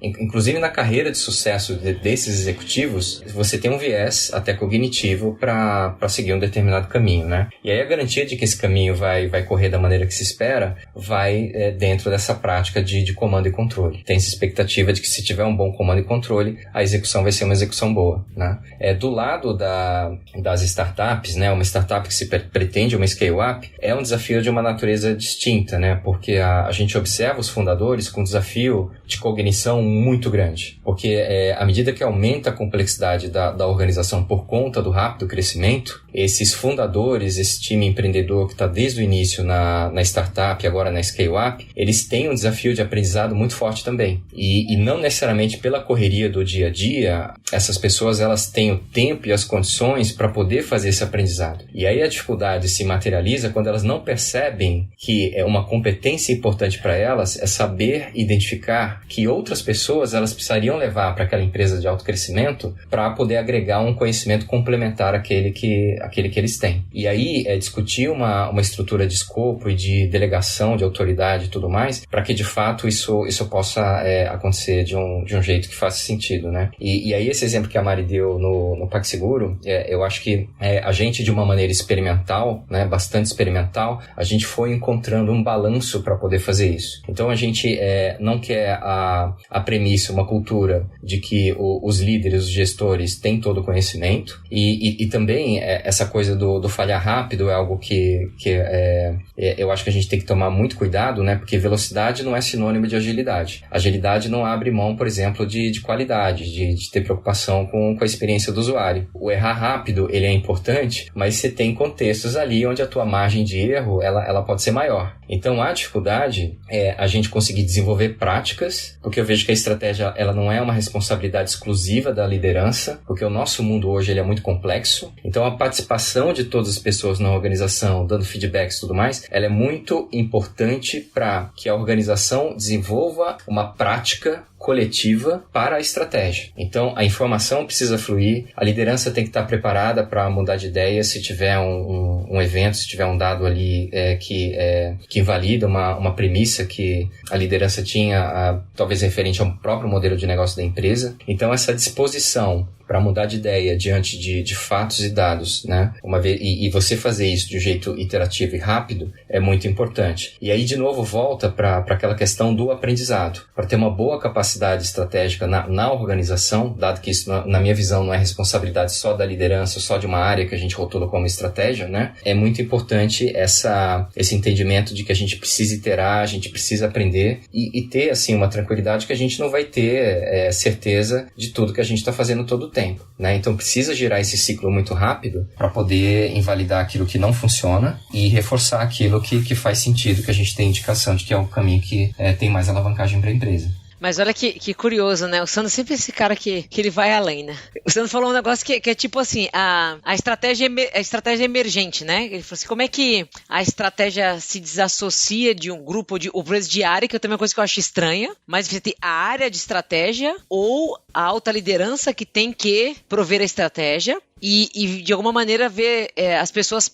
inclusive na carreira de sucesso desses executivos, você tem um viés até cognitivo para seguir um determinado caminho, né? E aí a garantia de que esse caminho vai correr da maneira que se espera vai dentro dessa prática de comando e controle. Tem essa expectativa de que se tiver um bom comando e controle, a execução vai ser uma execução boa, né? Do lado das startups, né? Uma startup que se pretende uma scale-up é um desafio de uma natureza distinta, né? Porque a gente observa os fundadores com um desafio de cognição muito grande. Porque à medida que aumenta a complexidade da organização por conta do rápido crescimento, esses fundadores, esse time empreendedor que está desde o início na startup e agora na scale-up, eles têm um desafio de aprendizado muito forte também. E não necessariamente pela correria do dia a dia, essas pessoas elas têm o tempo e as condições para poder fazer esse aprendizado. E aí a dificuldade se materializa quando elas não percebem que uma competência importante para elas é saber identificar que outras pessoas elas precisariam levar para aquela empresa de alto crescimento para poder agregar um conhecimento complementar àquele que eles têm. E aí discutir uma estrutura de escopo e de delegação de autoridade e tudo mais, para que de fato isso possa acontecer de um jeito que faça sentido, né? E aí esse exemplo que a Mari deu no PagSeguro, eu acho que a gente de uma maneira experimental, né, bastante experimental, a gente foi encontrando um balanço para poder fazer isso. Então a gente não quer a premissa, uma cultura de que os líderes, os gestores têm todo o conhecimento e também essa coisa do falhar rápido é algo que eu acho que a gente tem que tomar muito cuidado, né? Porque velocidade não é sinônimo de agilidade. Agilidade não abre mão, por exemplo, de qualidade, de ter preocupação com a experiência do usuário. O errar rápido, ele é importante, mas você tem contextos ali onde a tua margem de erro, ela pode ser maior. Então, a dificuldade é a gente conseguir desenvolver práticas, porque eu vejo que a estratégia, ela não é uma responsabilidade exclusiva da liderança, porque o nosso mundo hoje, ele é muito complexo. Então, a participação de todas as pessoas na organização, dando feedbacks e tudo mais, ela é muito importante para que a organização desenvolva uma prática coletiva para a estratégia. Então, a informação precisa fluir, a liderança tem que estar preparada para mudar de ideia se tiver um evento, se tiver um dado ali que invalida uma premissa que a liderança tinha, talvez referente ao próprio modelo de negócio da empresa. Então, essa disposição para mudar de ideia diante de fatos e dados, né? E você fazer isso de um jeito iterativo e rápido é muito importante. E aí, de novo, volta para aquela questão do aprendizado. Para ter uma boa capacidade estratégica na organização, dado que isso, na minha visão, não é responsabilidade só da liderança, só de uma área que a gente rotula como estratégia, né? É muito importante esse entendimento de que a gente precisa iterar, a gente precisa aprender e ter, assim, uma tranquilidade que a gente não vai ter certeza de tudo que a gente está fazendo todo o tempo, né? Então precisa girar esse ciclo muito rápido para poder invalidar aquilo que não funciona e reforçar aquilo que faz sentido, que a gente tem indicação de que é o caminho que tem mais alavancagem para a empresa. Mas olha que curioso, né? O Sandro sempre é esse cara que ele vai além, né? O Sandro falou um negócio que é tipo assim, a estratégia emergente, né? Ele falou assim, como é que a estratégia se desassocia de um grupo ou de área, que é também uma coisa que eu acho estranha, mas você tem a área de estratégia ou a alta liderança que tem que prover a estratégia. E de alguma maneira ver as pessoas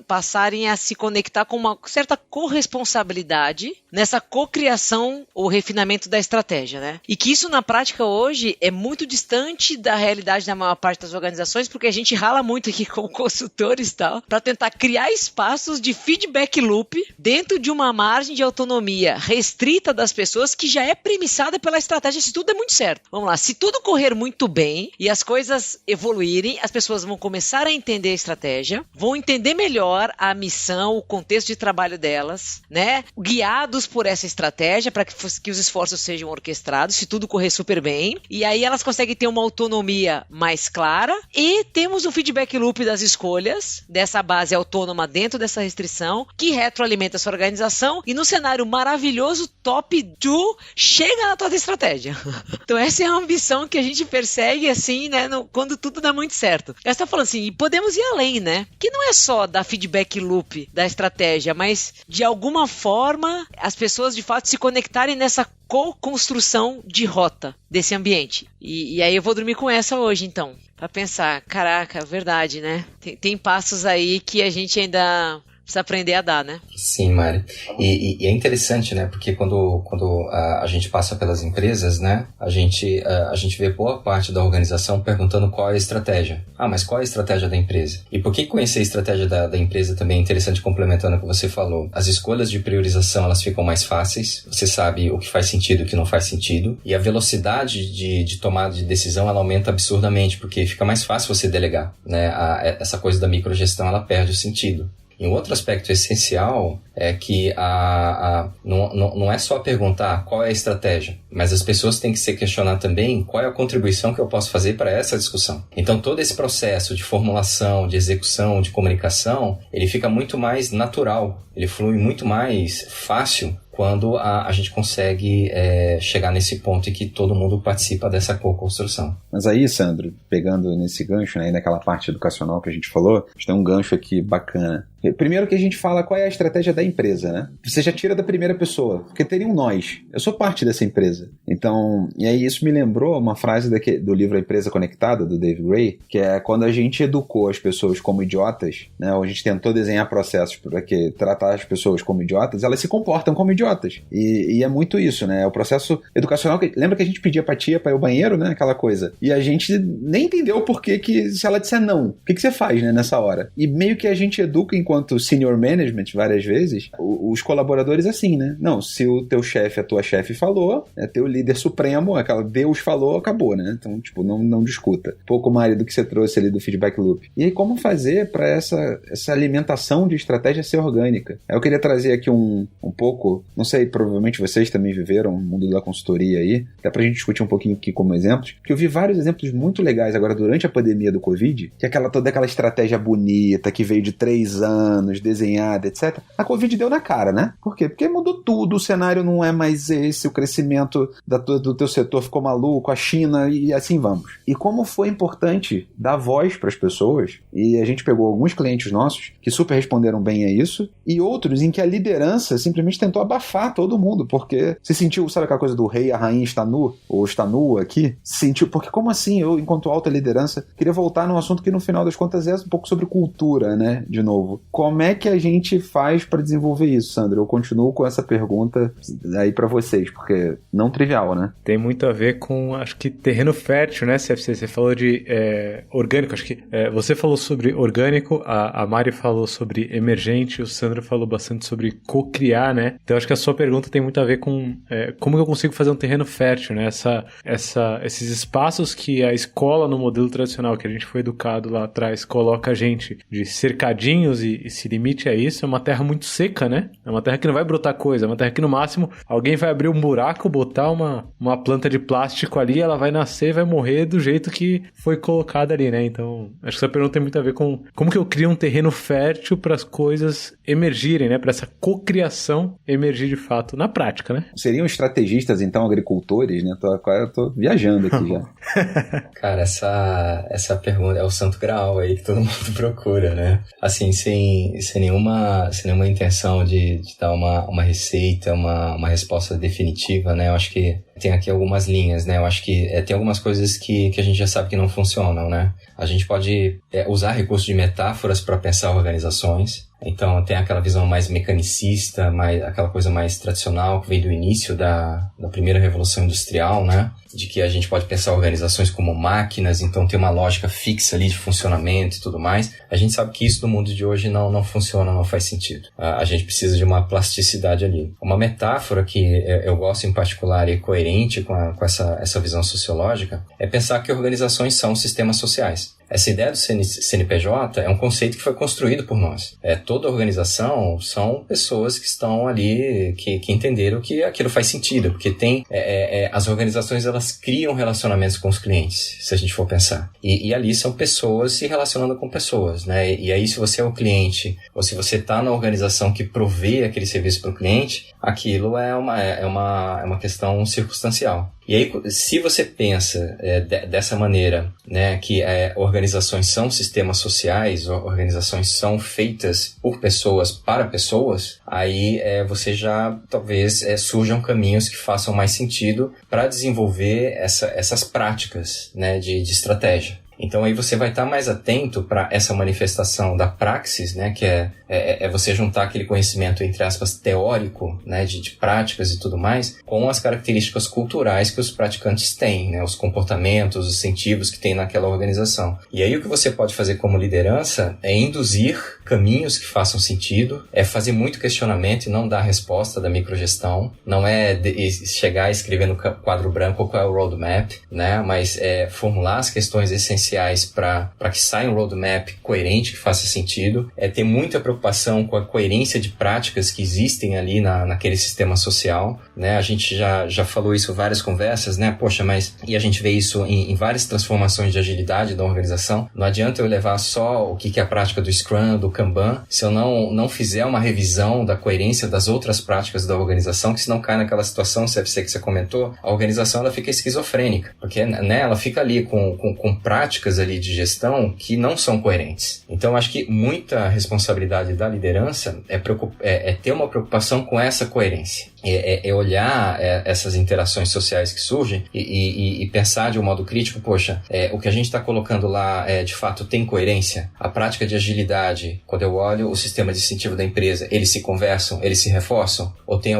passarem a se conectar com uma certa corresponsabilidade nessa cocriação ou refinamento da estratégia, né? E que isso na prática hoje é muito distante da realidade da maior parte das organizações, porque a gente rala muito aqui como consultores e tal, para tentar criar espaços de feedback loop dentro de uma margem de autonomia restrita das pessoas que já é premissada pela estratégia se tudo é muito certo. Vamos lá, se tudo correr muito bem e as coisas evoluírem, as pessoas vão começar a entender a estratégia, vão entender melhor a missão, o contexto de trabalho delas, né? Guiados por essa estratégia para que os esforços sejam orquestrados, se tudo correr super bem. E aí elas conseguem ter uma autonomia mais clara e temos o feedback loop das escolhas, dessa base autônoma dentro dessa restrição, que retroalimenta essa organização e no cenário maravilhoso, top do, chega na tua estratégia. Então essa é a ambição que a gente persegue assim, né? Quando tudo dá muito certo. Ela está falando assim, e podemos ir além, né? Que não é só dar feedback loop da estratégia, mas de alguma forma as pessoas de fato se conectarem nessa co-construção de rota desse ambiente. E aí eu vou dormir com essa hoje, então. Pra pensar, caraca, verdade, né? Tem passos aí que a gente ainda precisa aprender a dar, né? Sim, Mari. E é interessante, né? Porque quando a gente passa pelas empresas, né? A gente vê boa parte da organização perguntando qual é a estratégia. Ah, mas qual é a estratégia da empresa? E por que conhecer a estratégia da empresa também é interessante, complementando o que você falou? As escolhas de priorização, elas ficam mais fáceis. Você sabe o que faz sentido e o que não faz sentido. E a velocidade de tomada de decisão, ela aumenta absurdamente, porque fica mais fácil você delegar, né? Essa coisa da microgestão, ela perde o sentido. E um outro aspecto essencial é que não é só perguntar qual é a estratégia, mas as pessoas têm que se questionar também qual é a contribuição que eu posso fazer para essa discussão. Então todo esse processo de formulação, de execução, de comunicação, ele fica muito mais natural, ele flui muito mais fácil quando a gente consegue chegar nesse ponto em que todo mundo participa dessa co-construção. Mas aí, Sandro, pegando nesse gancho, né, naquela parte educacional que a gente falou, a gente tem um gancho aqui bacana. Primeiro que a gente fala qual é a estratégia da empresa, né? Você já tira da primeira pessoa, porque teria um nós. Eu sou parte dessa empresa. Então, e aí isso me lembrou uma frase do livro A Empresa Conectada, do Dave Gray, que é quando a gente educou as pessoas como idiotas, né? Ou a gente tentou desenhar processos para que tratar as pessoas como idiotas, elas se comportam como idiotas. E é muito isso, né? O processo educacional, lembra que a gente pedia pra tia para ir ao banheiro, né? Aquela coisa. E a gente nem entendeu o porquê que, se ela disser não, o que você faz, né? Nessa hora. E meio que a gente educa enquanto senior management, várias vezes, os colaboradores assim, né? Não, se o teu chefe, a tua chefe falou, é teu líder supremo, aquela Deus falou, acabou, né? Então, tipo, não discuta. Pouco, Mari, do que você trouxe ali do feedback loop. E aí, como fazer para essa alimentação de estratégia ser orgânica? Eu queria trazer aqui um pouco, não sei, provavelmente vocês também viveram o mundo da consultoria aí, até pra gente discutir um pouquinho aqui como exemplos, porque eu vi vários exemplos muito legais agora durante a pandemia do Covid, que toda aquela estratégia bonita, que veio de 3 anos, desenhada, etc. A Covid deu na cara, né? Por quê? Porque mudou tudo, o cenário não é mais esse, o crescimento do teu setor ficou maluco, a China, e assim vamos. E como foi importante dar voz para as pessoas, e a gente pegou alguns clientes nossos que super responderam bem a isso, e outros em que a liderança simplesmente tentou abafar todo mundo, porque se sentiu, sabe aquela coisa do rei, a rainha está nu, ou está nua aqui? Se sentiu, porque como assim eu, enquanto alta liderança, queria voltar num assunto que no final das contas é um pouco sobre cultura, né, de novo. Como é que a gente faz para desenvolver isso, Sandro? Eu continuo com essa pergunta aí para vocês, porque não trivial, né? Tem muito a ver com, acho que, terreno fértil, né, CFC? Você falou de orgânico, acho que você falou sobre orgânico, a Mari falou sobre emergente, o Sandro falou bastante sobre co-criar, né? Então acho que a sua pergunta tem muito a ver com como eu consigo fazer um terreno fértil, né? Esses espaços que a escola no modelo tradicional que a gente foi educado lá atrás coloca a gente de cercadinhos e e se limite a isso, é uma terra muito seca, né? É uma terra que não vai brotar coisa, é uma terra que no máximo alguém vai abrir um buraco, botar uma planta de plástico ali, ela vai nascer e vai morrer do jeito que foi colocada ali, né? Então, acho que essa pergunta tem muito a ver com como que eu crio um terreno fértil para as coisas emergirem, né? Para essa cocriação emergir de fato na prática, né? Seriam estrategistas, então, agricultores, né? Eu tô viajando aqui já. Cara, essa pergunta é o santo graal aí que todo mundo procura, né? Assim, sem nenhuma intenção de dar uma receita, uma resposta definitiva, né? Eu acho que tem aqui algumas linhas, né? Eu acho que tem algumas coisas que a gente já sabe que não funcionam, né? A gente pode usar recursos de metáforas para pensar organizações. Então, tem aquela visão mais mecanicista, aquela coisa mais tradicional que veio do início da primeira revolução industrial, né? De que a gente pode pensar organizações como máquinas, então tem uma lógica fixa ali de funcionamento e tudo mais. A gente sabe que isso no mundo de hoje não funciona, não faz sentido. A gente precisa de uma plasticidade ali. Uma metáfora que eu gosto em particular e é coerente com essa visão sociológica é pensar que organizações são sistemas sociais. Essa ideia do CNPJ é um conceito que foi construído por nós. Toda organização são pessoas que estão ali, que entenderam que aquilo faz sentido, porque as organizações elas criam relacionamentos com os clientes, se a gente for pensar. E ali são pessoas se relacionando com pessoas, né? E aí se você é o cliente, ou se você está na organização que provê aquele serviço para o cliente, aquilo é uma questão circunstancial. E aí, se você pensa dessa maneira, né, que organizações são sistemas sociais, organizações são feitas por pessoas para pessoas, aí você já talvez surjam caminhos que façam mais sentido para desenvolver essas práticas, né, de estratégia. Então aí você vai estar mais atento para essa manifestação da praxis, né, que é você juntar aquele conhecimento, entre aspas, teórico, né, de práticas e tudo mais, com as características culturais que os praticantes têm, né, os comportamentos, os incentivos que tem naquela organização. E aí o que você pode fazer como liderança é induzir caminhos que façam sentido, é fazer muito questionamento e não dar a resposta da microgestão, não é chegar e escrever no quadro branco qual é o roadmap, né, mas formular as questões essenciais para que saia um roadmap coerente, que faça sentido, ter muita preocupação com a coerência de práticas que existem ali naquele sistema social, né? A gente já falou isso em várias conversas, né? Poxa, e a gente vê isso em várias transformações de agilidade da organização. Não adianta eu levar só o que é a prática do Scrum, do Kanban, se eu não fizer uma revisão da coerência das outras práticas da organização, que senão cai naquela situação, CFC, que você comentou, a organização ela fica esquizofrênica, porque, né, ela fica ali com práticas ali de gestão que não são coerentes. Então, acho que muita responsabilidade da liderança é ter uma preocupação com essa coerência. É olhar essas interações sociais que surgem e pensar de um modo crítico, poxa, o que a gente está colocando lá de fato tem coerência? A prática de agilidade, quando eu olho o sistema de incentivo da empresa, eles se conversam, eles se reforçam? Ou tem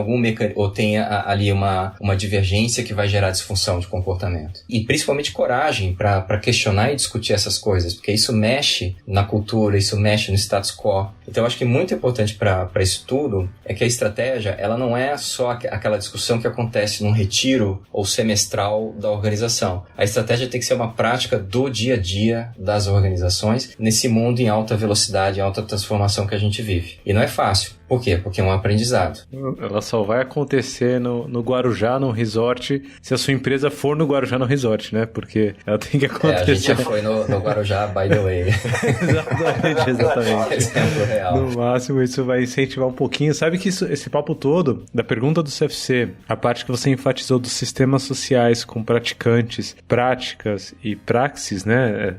ali uma divergência que vai gerar disfunção de comportamento? E principalmente coragem para questionar e discutir essas coisas, porque isso mexe na cultura, isso mexe no status quo. Então, eu acho que muito importante para isso tudo é que a estratégia, ela não é só aquela discussão que acontece num retiro ou semestral da organização. A estratégia tem que ser uma prática do dia a dia das organizações nesse mundo em alta velocidade, em alta transformação que a gente vive. E não é fácil. Por quê? Porque é um aprendizado. Ela só vai acontecer no Guarujá, no resort, se a sua empresa for no Guarujá, no resort, né? Porque ela tem que acontecer. A gente já foi no Guarujá, by the way. Exatamente. Exemplo real. No máximo, isso vai incentivar um pouquinho. Sabe que esse papo todo, da pergunta do CFC, a parte que você enfatizou dos sistemas sociais com praticantes, práticas e praxis, né?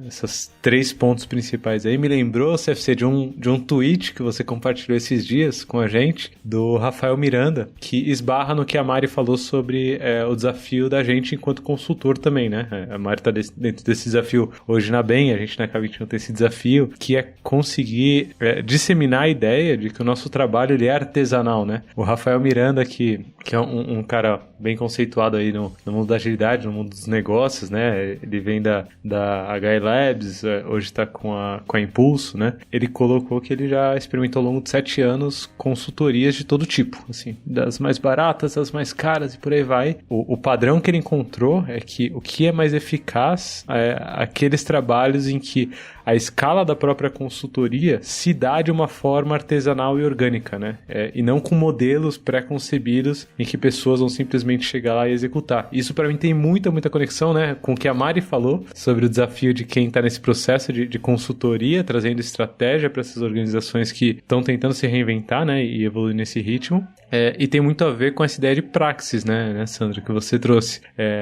Essas 3 pontos principais aí, me lembrou, CFC, de um tweet que você compartilhou esses dias com a gente, do Rafael Miranda, que esbarra no que a Mari falou sobre o desafio da gente enquanto consultor também, né? A Mari está dentro desse desafio hoje na BEM, a gente na K21 tem esse desafio, que é conseguir disseminar a ideia de que o nosso trabalho ele é artesanal, né? O Rafael Miranda, que é um cara bem conceituado aí no mundo da agilidade, no mundo dos negócios, né? Ele vem da HI Labs, hoje está com a Impulso, né? Ele colocou que ele já experimentou ao longo de 7 anos consultorias de todo tipo, assim, das mais baratas, das mais caras e por aí vai. O padrão que ele encontrou é que o que é mais eficaz é aqueles trabalhos em que a escala da própria consultoria se dá de uma forma artesanal e orgânica, né? E não com modelos pré-concebidos em que pessoas vão simplesmente chegar lá e executar. Isso para mim tem muita conexão, né, com o que a Mari falou sobre o desafio de quem está nesse processo de consultoria, trazendo estratégia para essas organizações que estão tentando se reinventar, né, e evoluir nesse ritmo. E tem muito a ver com essa ideia de praxis, né, Sandra, que você trouxe.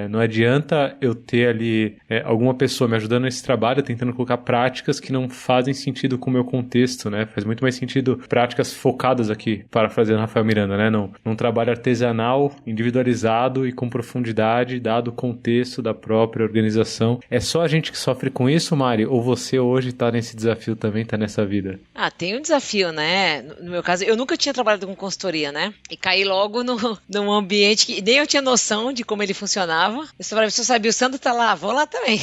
Não adianta eu ter ali alguma pessoa me ajudando nesse trabalho, tentando colocar práticas que não fazem sentido com o meu contexto, né? Faz muito mais sentido práticas focadas aqui, parafraseando Rafael Miranda, né? Num trabalho artesanal, individualizado e com profundidade, dado o contexto da própria organização. É só a gente que sofre com isso, Mari? Ou você hoje está nesse desafio também, está nessa vida? Tem um desafio, né? No meu caso, eu nunca tinha trabalhado com consultoria, né? E caí logo num ambiente que nem eu tinha noção de como ele funcionava. Eu só sabia, o Sandro tá lá, vou lá também.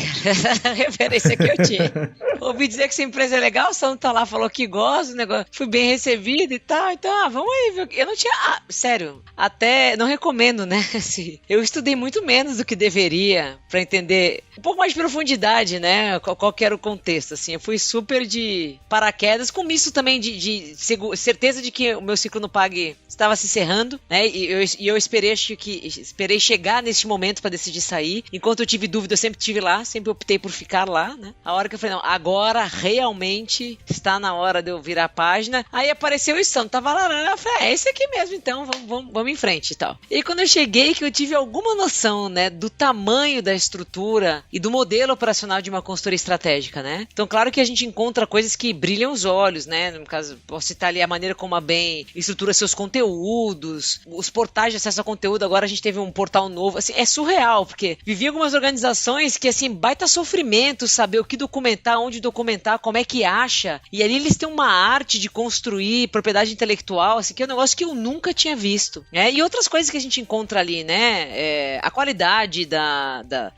A referência que eu tinha. Ouvi dizer que essa empresa é legal, o Sandro tá lá, falou que gosta, o negócio, fui bem recebido e tal, então, vamos aí, viu? Eu não tinha, sério, até não recomendo, né? Assim, eu estudei muito menos do que deveria pra entender um pouco mais de profundidade, né? Qual que era o contexto, assim. Eu fui super de paraquedas, com misto também de certeza de que o meu ciclo no PAG estava se encerrando, né? E eu esperei chegar neste momento para decidir sair. Enquanto eu tive dúvida, eu sempre estive lá, sempre optei por ficar lá, né? A hora que eu falei, não, agora realmente está na hora de eu virar a página. Aí apareceu o Sandro, tava lá, eu falei, é esse aqui mesmo, então vamos em frente e tal. E quando eu cheguei, que eu tive alguma noção, né, do tamanho da estrutura e do modelo operacional de uma consultoria estratégica, né? Então, claro que a gente encontra coisas que brilham os olhos, né? No caso, posso citar ali a maneira como a BEM estrutura seus conteúdos, os portais de acesso a conteúdo. Agora a gente teve um portal novo, assim, é surreal, porque vivi algumas organizações que, assim, baita sofrimento saber o que documentar, onde documentar, como é que acha, e ali eles têm uma arte de construir propriedade intelectual, assim, que é um negócio que eu nunca tinha visto, né? E outras coisas que a gente encontra ali, né? A qualidade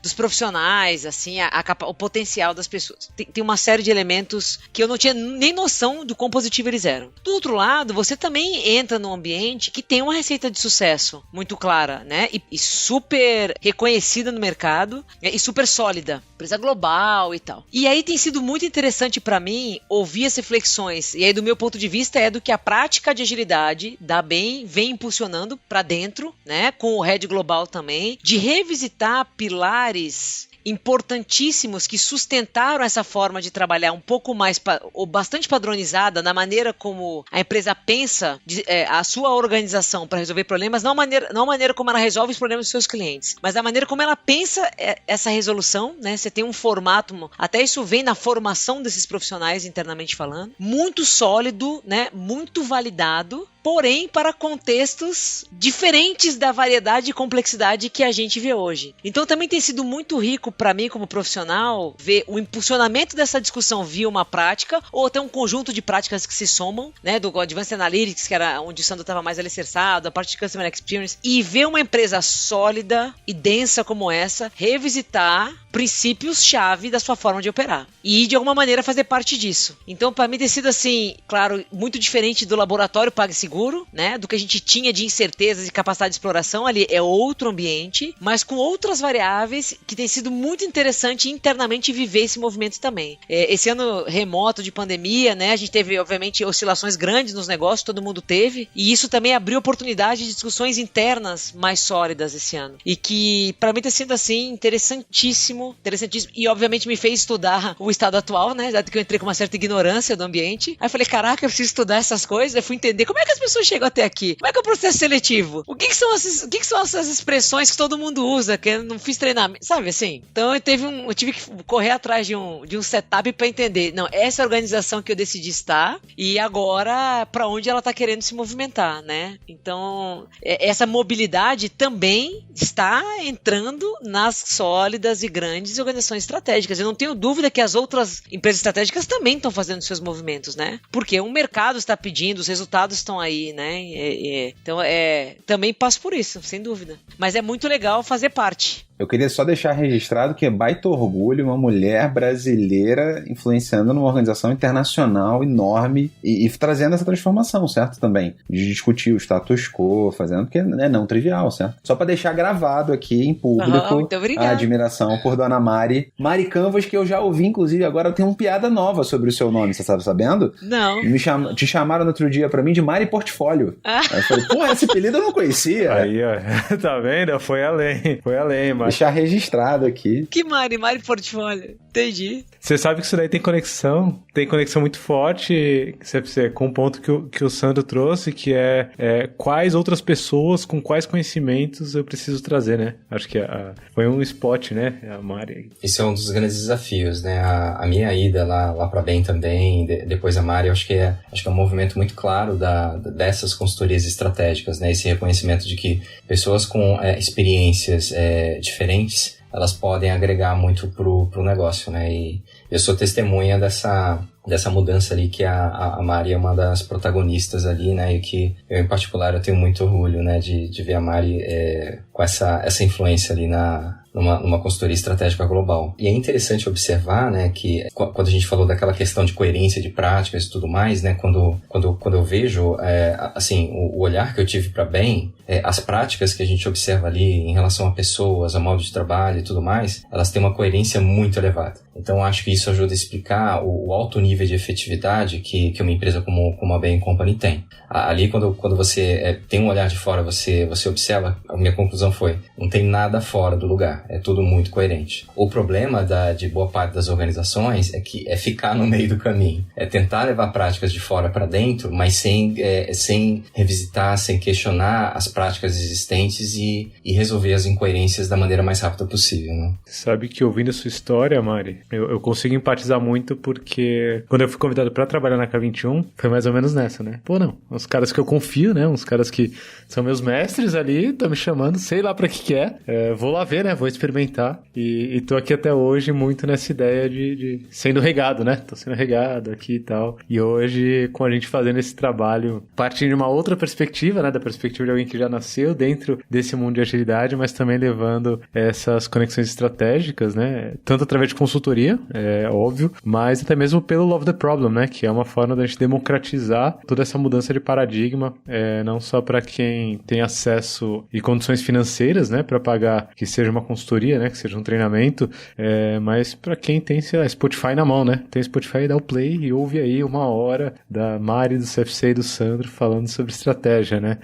dos profissionais, assim, o potencial das pessoas. Tem uma série de elementos que eu não tinha nem noção do quão positivo eles eram. Do outro lado, você também entra num ambiente que tem uma receita de sucesso muito clara, né? E super reconhecida no mercado, né? E super sólida, empresa global e tal. E aí tem sido muito interessante para mim ouvir as reflexões, e aí do meu ponto de vista é do que a prática de agilidade da BEM vem impulsionando para dentro, né? Com o Red Global também, de revisitar pilares importantíssimos que sustentaram essa forma de trabalhar um pouco mais, ou bastante padronizada na maneira como a empresa pensa a sua organização para resolver problemas, não a maneira como ela resolve os problemas dos seus clientes, mas a maneira como ela pensa essa resolução, né? Você tem um formato, até isso vem na formação desses profissionais internamente falando, muito sólido, né? Muito validado, porém para contextos diferentes da variedade e complexidade que a gente vê hoje. Então também tem sido muito rico para mim como profissional ver o impulsionamento dessa discussão via uma prática ou até um conjunto de práticas que se somam, né, do Advanced Analytics, que era onde o Sandro estava mais alicerçado, a parte de Customer Experience, e ver uma empresa sólida e densa como essa revisitar princípios-chave da sua forma de operar e de alguma maneira fazer parte disso. Então para mim tem sido assim, claro, muito diferente do laboratório PagSeguro, né, do que a gente tinha de incertezas e capacidade de exploração. Ali é outro ambiente, mas com outras variáveis que tem sido muito interessante internamente viver esse movimento também. Esse ano remoto de pandemia, né, a gente teve obviamente oscilações grandes nos negócios, todo mundo teve, e isso também abriu oportunidade de discussões internas mais sólidas esse ano, e que para mim tem sido assim interessantíssimo, e obviamente me fez estudar o estado atual, né, dado que eu entrei com uma certa ignorância do ambiente. Aí eu falei, caraca, eu preciso estudar essas coisas. Eu fui entender como é que as pessoas chegam até aqui, como é que é o processo seletivo, o que são essas expressões que todo mundo usa, que eu não fiz treinamento, sabe assim? Então eu tive que correr atrás de um setup para entender, não, essa é a organização que eu decidi estar, e agora para onde ela tá querendo se movimentar, né? Então essa mobilidade também está entrando nas sólidas e grandes organizações estratégicas. Eu não tenho dúvida que as outras empresas estratégicas também estão fazendo seus movimentos, né? Porque o mercado está pedindo, os resultados estão aí, sair, né? Então, também passo por isso, sem dúvida. Mas é muito legal fazer parte. Eu queria só deixar registrado que é baita orgulho uma mulher brasileira influenciando numa organização internacional enorme e trazendo essa transformação, certo? Também, de discutir o status quo, fazendo, porque é não trivial, certo? Só para deixar gravado aqui em público a admiração por Dona Mari Canvas, que eu já ouvi, inclusive, agora tem uma piada nova sobre o seu nome, você estava sabendo? Não. Te chamaram no outro dia pra mim de Mari Portfólio. Aí eu falei, porra, esse apelido eu não conhecia. Aí, ó, tá vendo? Foi além, Mari. Deixar registrado aqui. Que Mari Portfólio. Entendi. Você sabe que isso daí tem conexão muito forte com o ponto que o Sandro trouxe, que é quais outras pessoas com quais conhecimentos eu preciso trazer, né? Acho que foi um spot, né? A Mari. Esse é um dos grandes desafios, né? A minha ida lá para Bain também, depois a Mari, acho que é um movimento muito claro dessas consultorias estratégicas, né? Esse reconhecimento de que pessoas com experiências diferentes, elas podem agregar muito pro negócio, né? E eu sou testemunha dessa mudança ali, que a Mari é uma das protagonistas ali, né? E que eu, em particular, eu tenho muito orgulho, né? De ver a Mari com essa influência ali numa consultoria estratégica global. E é interessante observar, né, que quando a gente falou daquela questão de coerência de práticas e tudo mais, né, quando eu vejo, assim, o olhar que eu tive para Bain, as práticas que a gente observa ali em relação a pessoas, a modo de trabalho e tudo mais, elas têm uma coerência muito elevada. Então, acho que isso ajuda a explicar o alto nível de efetividade que uma empresa como a Bain Company tem. Ali, quando você tem um olhar de fora, você observa, a minha conclusão foi, não tem nada fora do lugar. É tudo muito coerente. O problema de boa parte das organizações é ficar no meio do caminho. É tentar levar práticas de fora para dentro, mas sem revisitar, sem questionar as práticas existentes e resolver as incoerências da maneira mais rápida possível, né? Sabe que ouvindo a sua história, Mari, eu consigo empatizar muito, porque quando eu fui convidado para trabalhar na K21, foi mais ou menos nessa, né? Pô, não, uns caras que eu confio, né? Uns caras que são meus mestres ali, estão me chamando, sei lá pra que é. Vou lá ver, né? Vou experimentar. E tô aqui até hoje muito nessa ideia de sendo regado, né? Tô sendo regado aqui e tal. E hoje, com a gente fazendo esse trabalho, partindo de uma outra perspectiva, né? Da perspectiva de alguém que já nasceu dentro desse mundo de agilidade, mas também levando essas conexões estratégicas, né? Tanto através de consultoria, é óbvio, mas até mesmo pelo Love the Problem, né? Que é uma forma da gente democratizar toda essa mudança de paradigma, não só para quem tem acesso e condições financeiras, né? Para pagar, que seja uma consultoria, né? Que seja um treinamento, mas para quem tem, sei lá, Spotify na mão, né? Tem Spotify, dá o play e ouve aí 1 hora da Mari, do CFC e do Sandro falando sobre estratégia, né?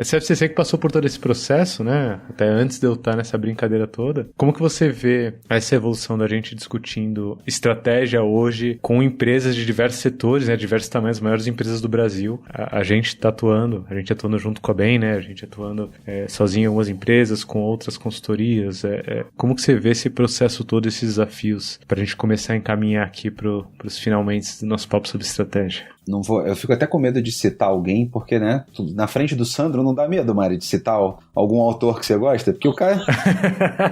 CFC que passou por todo esse processo, né? Até antes de eu estar nessa brincadeira toda. Como que você vê essa evolução da gente discutindo estratégia hoje com empresas de diversos setores, né? Diversos tamanhos, maiores empresas do Brasil. A gente tá atuando junto com a Bain, né? A gente atuando sozinho em algumas empresas, com outras consultorias. Como que você vê esse processo todo, esses desafios, pra gente começar a encaminhar aqui pros finalmente do nosso papo sobre estratégia? Não vou, eu fico até com medo de citar alguém, porque, né, na frente do Sandro não dá medo, Mari, de citar algum autor que você gosta, porque o cara...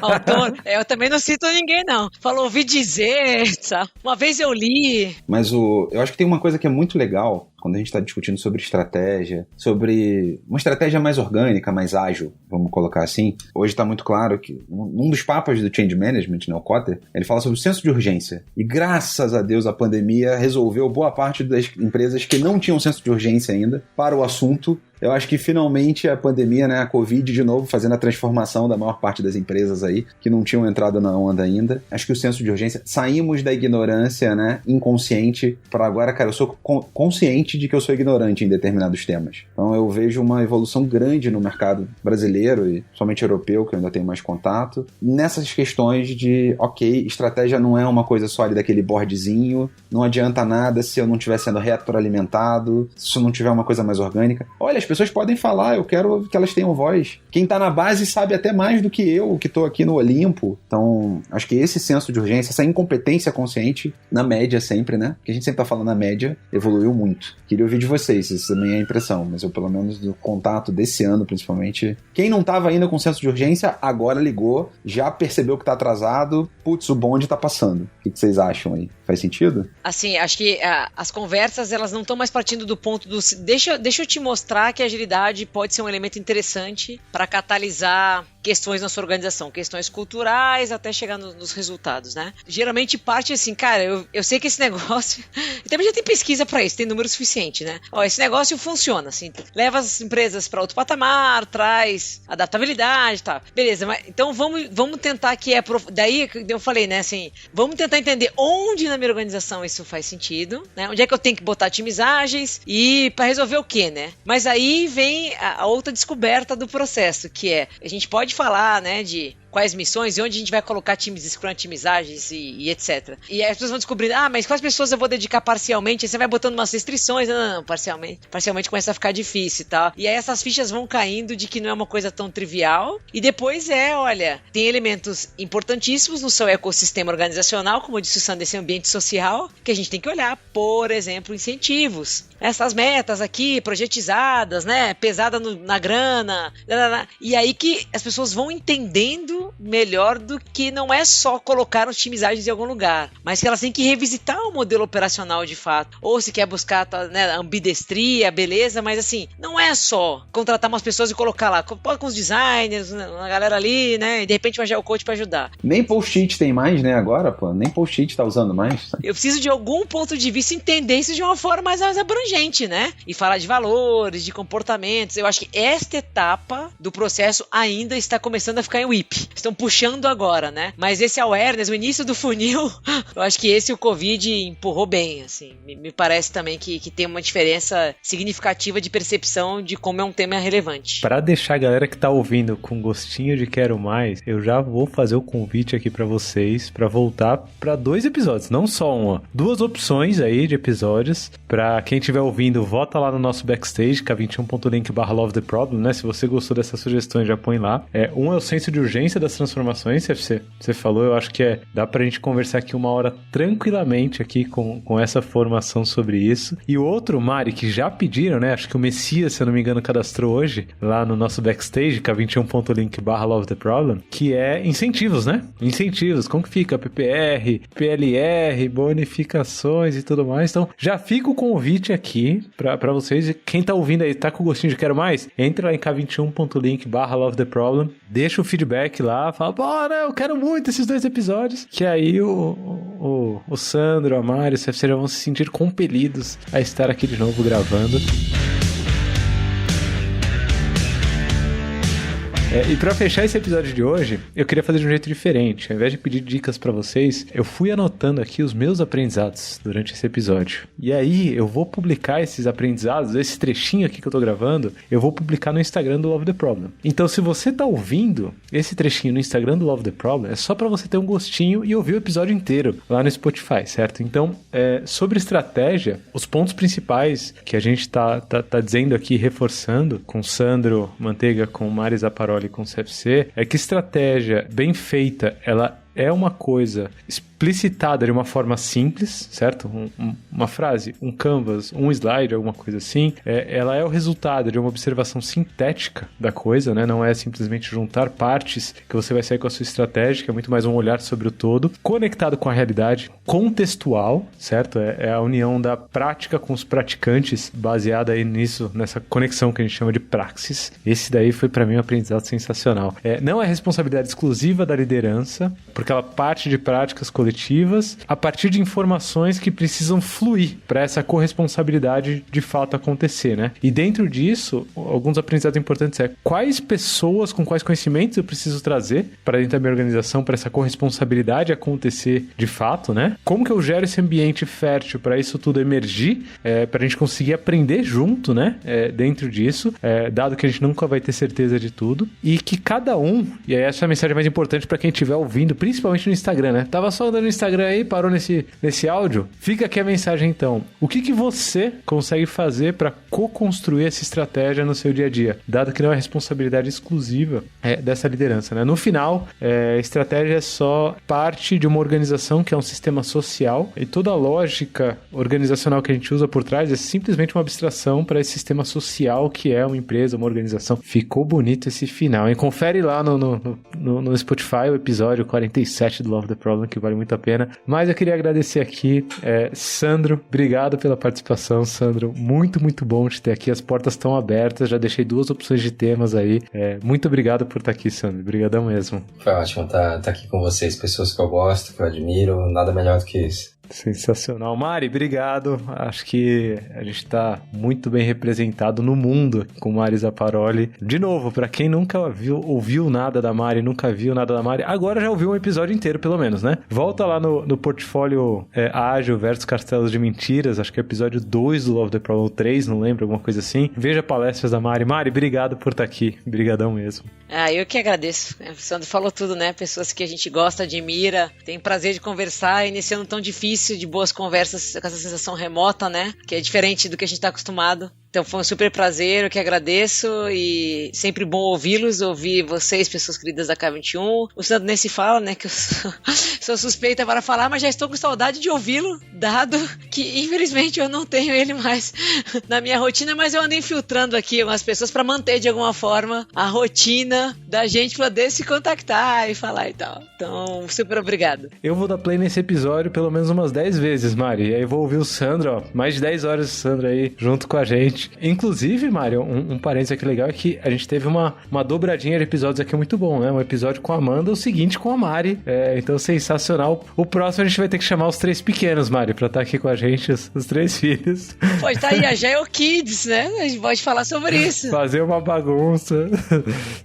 Autor? Eu também não cito ninguém, não. Falou, ouvi dizer, sabe? Uma vez eu li. Mas eu acho que tem uma coisa que é muito legal, quando a gente está discutindo sobre estratégia, sobre uma estratégia mais orgânica, mais ágil, vamos colocar assim. Hoje está muito claro que um dos papas do Change Management, né, o Kotter, ele fala sobre o senso de urgência. E graças a Deus a pandemia resolveu boa parte das empresas que não tinham senso de urgência ainda para o assunto. Eu acho que finalmente a pandemia, né, a Covid de novo, fazendo a transformação da maior parte das empresas aí, que não tinham entrado na onda ainda. Acho que o senso de urgência, saímos da ignorância, né, inconsciente, para agora, cara, eu sou consciente de que eu sou ignorante em determinados temas. Então eu vejo uma evolução grande no mercado brasileiro e somente europeu, que eu ainda tenho mais contato, nessas questões de, ok, estratégia não é uma coisa sólida daquele boardzinho, não adianta nada se eu não estiver sendo retroalimentado, se eu não tiver uma coisa mais orgânica. Olha, as pessoas podem falar, eu quero que elas tenham voz. Quem tá na base sabe até mais do que eu, que tô aqui no Olimpo. Então, acho que esse senso de urgência, essa incompetência consciente, na média sempre, né? Porque a gente sempre tá falando na média, evoluiu muito. Queria ouvir de vocês, se isso também é impressão, mas eu, pelo menos, no contato desse ano, principalmente, quem não tava ainda com senso de urgência, agora ligou, já percebeu que tá atrasado, putz, o bonde tá passando. O que vocês acham aí? Faz sentido? Assim, acho que as conversas, elas não estão mais partindo do ponto do... Deixa eu te mostrar que a agilidade pode ser um elemento interessante para catalisar questões na sua organização, questões culturais, até chegar nos resultados, né? Geralmente parte assim, cara, eu sei que esse negócio... E também já tem pesquisa para isso, tem número suficiente, né? Ó, esse negócio funciona, assim, leva as empresas para outro patamar, traz adaptabilidade e tal. Beleza, mas então vamos tentar que daí eu falei, né, assim, vamos tentar entender onde na minha organização isso faz sentido, né? Onde é que eu tenho que botar times ágeis e para resolver o quê, né? Mas aí vem a outra descoberta do processo, que é, a gente pode falar, né, de quais missões e onde a gente vai colocar times Scrum, times ágeis e etc. E aí as pessoas vão descobrindo, mas quais pessoas eu vou dedicar parcialmente? Aí você vai botando umas restrições, não, parcialmente começa a ficar difícil e tal. E aí essas fichas vão caindo de que não é uma coisa tão trivial. E depois olha, tem elementos importantíssimos no seu ecossistema organizacional, como eu disse o Sandro, esse ambiente social, que a gente tem que olhar, por exemplo, incentivos. Essas metas aqui, projetizadas, né, pesada na grana, e aí que as pessoas vão entendendo melhor do que não é só colocar os times ágeis em algum lugar, mas que elas têm que revisitar o modelo operacional de fato, ou se quer buscar, né, ambidestria, beleza, mas assim, não é só contratar umas pessoas e colocar lá, com os designers, a galera ali, né, e de repente vai já o coach para ajudar. Nem post-it tem mais, né, agora, pô, nem post-it tá usando mais. Eu preciso de algum ponto de vista entender isso de uma forma mais abrangente, né, e falar de valores, de comportamentos. Eu acho que esta etapa do processo ainda está começando a ficar em WIP. Estão puxando agora, né? Mas esse awareness, o início do funil, eu acho que esse o Covid empurrou bem, assim. Me parece também que tem uma diferença significativa de percepção de como é um tema relevante. Para deixar a galera que tá ouvindo com gostinho de quero mais, eu já vou fazer o convite aqui para vocês para voltar para 2 episódios, não só uma. 2 opções aí de episódios. Para quem estiver ouvindo, vota lá no nosso backstage, k21.link/lovetheproblem, né? Se você gostou dessas sugestões, já põe lá. Um é o senso de urgência das transformações, CFC. Você falou, eu acho que dá pra gente conversar aqui 1 hora tranquilamente aqui com essa formação sobre isso. E o outro, Mari, que já pediram, né? Acho que o Messias, se eu não me engano, cadastrou hoje, lá no nosso backstage, k21.link/lovetheproblem, que é incentivos, né? Incentivos, como que fica? PPR, PLR, bonificações e tudo mais. Então, já fica o convite aqui pra vocês. Quem tá ouvindo aí, tá com gostinho de quero mais? Entra lá em k21.link/lovetheproblem, deixa o feedback lá, fala, bora, eu quero muito esses 2 episódios, que aí o Sandro, a Mari, o CFC já vão se sentir compelidos a estar aqui de novo gravando. E pra fechar esse episódio de hoje, eu queria fazer de um jeito diferente. Ao invés de pedir dicas pra vocês, eu fui anotando aqui os meus aprendizados durante esse episódio. E aí, eu vou publicar esses aprendizados, esse trechinho aqui que eu tô gravando, eu vou publicar no Instagram do Love the Problem. Então, se você tá ouvindo esse trechinho no Instagram do Love the Problem, é só pra você ter um gostinho e ouvir o episódio inteiro lá no Spotify, certo? Então, sobre estratégia, os pontos principais que a gente tá dizendo aqui, reforçando, com Sandro Manteiga, com Mari Zaparoli, com o CFC, é que estratégia bem feita, ela é uma coisa explicitada de uma forma simples, certo? Uma frase, um canvas, um slide, alguma coisa assim. Ela é o resultado de uma observação sintética da coisa, né? Não é simplesmente juntar partes que você vai sair com a sua estratégia, que é muito mais um olhar sobre o todo, conectado com a realidade, contextual, certo? É a união da prática com os praticantes, baseada aí nisso, nessa conexão que a gente chama de praxis. Esse daí foi para mim um aprendizado sensacional. Não é responsabilidade exclusiva da liderança, porque ela parte de práticas coletivas a partir de informações que precisam fluir para essa corresponsabilidade de fato acontecer, né? E dentro disso, alguns aprendizados importantes quais pessoas com quais conhecimentos eu preciso trazer para dentro da minha organização para essa corresponsabilidade acontecer de fato, né? Como que eu gero esse ambiente fértil para isso tudo emergir, para a gente conseguir aprender junto, né? Dentro disso, dado que a gente nunca vai ter certeza de tudo, e que cada um, e aí essa é a mensagem mais importante para quem estiver ouvindo, principalmente principalmente no Instagram, né? Tava só andando no Instagram aí, parou nesse áudio. Fica aqui a mensagem então. O que você consegue fazer para co-construir essa estratégia no seu dia a dia? Dado que não é responsabilidade exclusiva dessa liderança, né? No final, a estratégia é só parte de uma organização que é um sistema social e toda a lógica organizacional que a gente usa por trás é simplesmente uma abstração para esse sistema social que é uma empresa, uma organização. Ficou bonito esse final, hein? Confere lá no Spotify o episódio 47 do Love the Problem, que vale muito a pena. Mas eu queria agradecer aqui, Sandro, obrigado pela participação, Sandro. Muito, muito bom te ter aqui. As portas estão abertas, já deixei 2 opções de temas aí. Muito obrigado por estar aqui, Sandro. Obrigadão mesmo. Foi ótimo estar aqui com vocês, pessoas que eu gosto, que eu admiro, nada melhor do que isso. Sensacional. Mari, obrigado. Acho que a gente está muito bem representado no mundo com Mari Zaparoli. De novo, para quem nunca ouviu nada da Mari, nunca viu nada da Mari, agora já ouviu um episódio inteiro, pelo menos, né? Volta lá no portfólio Ágil versus Castelos de Mentiras, acho que é o episódio 2 do Love the Problem, 3, não lembro, alguma coisa assim. Veja palestras da Mari. Mari, obrigado por estar aqui. Obrigadão mesmo. Eu que agradeço. O Sandro falou tudo, né? Pessoas que a gente gosta, admira, tem prazer de conversar, iniciando tão difícil de boas conversas com essa sensação remota, né? Que é diferente do que a gente está acostumado. Então foi um super prazer, eu que agradeço e sempre bom ouvi-los, ouvir vocês, pessoas queridas da K21. O Sandro nem se fala, né, que eu sou suspeita para falar, mas já estou com saudade de ouvi-lo, dado que infelizmente eu não tenho ele mais na minha rotina, mas eu ando infiltrando aqui algumas pessoas para manter de alguma forma a rotina da gente poder se contactar e falar e tal. Então, super obrigado. Eu vou dar play nesse episódio pelo menos umas 10 vezes, Mari, e aí vou ouvir o Sandro, mais de 10 horas do Sandro aí junto com a gente. Inclusive, Mário, um parênteses aqui legal é que a gente teve uma dobradinha de episódios aqui muito bom, né? Um episódio com a Amanda, o seguinte com a Mari. Então, sensacional. O próximo a gente vai ter que chamar os 3 pequenos, Mari, pra estar aqui com a gente, os 3 filhos. Pode estar aí, a Jael Kids, né? A gente pode falar sobre isso. Fazer uma bagunça.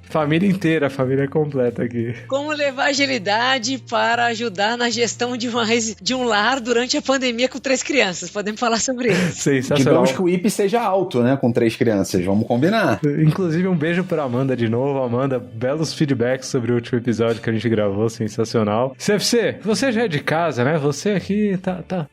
Família inteira, a família completa aqui. Como levar agilidade para ajudar na gestão de um lar durante a pandemia com 3 crianças. Podemos falar sobre isso. Sensacional. Digamos que o IP seja alto, né, com 3 crianças, vamos combinar. Inclusive um beijo pra Amanda de novo. Amanda, belos feedbacks sobre o último episódio que a gente gravou, sensacional. CFC, você já é de casa, né? Você aqui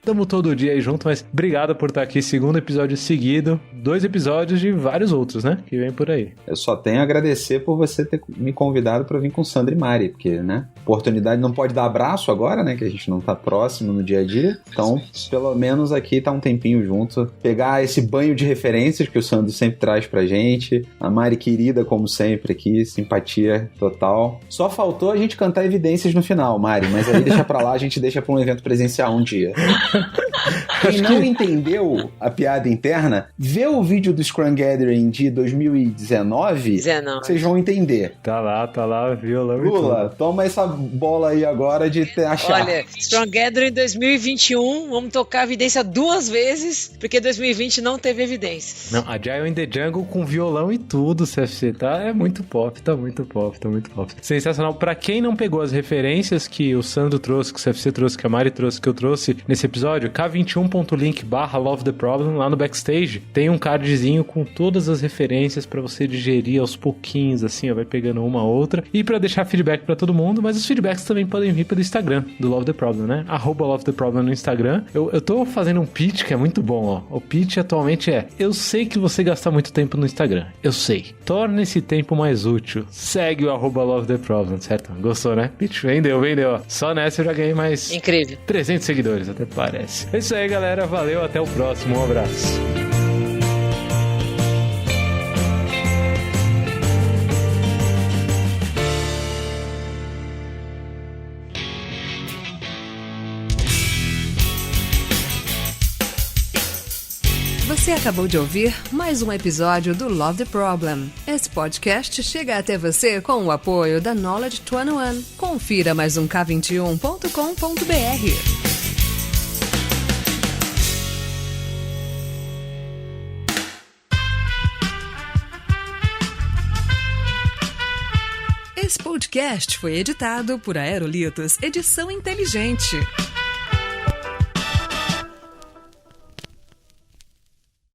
tamo todo dia aí junto, mas obrigado por estar aqui, 2º episódio seguido, 2 episódios de vários outros, né, que vem por aí. Eu só tenho a agradecer por você ter me convidado pra vir com Sandro e Mari, porque, né, oportunidade não pode dar abraço agora, né, que a gente não tá próximo no dia a dia, então, pelo menos aqui tá um tempinho junto, pegar esse banho de referências que o Sandro sempre traz pra gente, a Mari querida como sempre aqui, simpatia total. Só faltou a gente cantar evidências no final, Mari, mas aí deixa pra lá, a gente deixa pra um evento presencial um dia. Quem não entendeu a piada interna, vê o vídeo do Scrum Gathering de 2019, vocês vão entender. Tá lá, violão e Lula, tudo. toma essa bola aí agora de achar. Olha, Scrum Gathering 2021, vamos tocar a evidência 2 vezes, porque 2020 não teve evidências. Não, Agile in the Jungle com violão e tudo, CFC, tá? É muito pop, tá muito pop. Sensacional. Pra quem não pegou as referências que o Sandro trouxe, que o CFC trouxe, que a Mari trouxe, que eu trouxe nesse episódio, k21.link/Love the Problem, lá no backstage, tem um cardzinho com todas as referências pra você digerir aos pouquinhos, assim, ó, vai pegando uma a outra, e pra deixar feedback pra todo mundo, mas os feedbacks também podem vir pelo Instagram do Love the Problem, né? @LoveTheProblem no Instagram. Eu tô fazendo um pitch que é muito bom, ó. O pitch atualmente eu sei que você gasta muito tempo no Instagram. Eu sei. Torne esse tempo mais útil. Segue o @LoveTheProblem, certo? Gostou, né? Pitch, vendeu. Ó. Só nessa eu já ganhei mais... Incrível. 300 seguidores, até parece. É isso aí, galera. Valeu. Até o próximo. Um abraço. Você acabou de ouvir mais um episódio do Love the Problem. Esse podcast chega até você com o apoio da Knowledge 21. Confira mais um k21.com.br. Esse podcast foi editado por Aerolitos Edição Inteligente.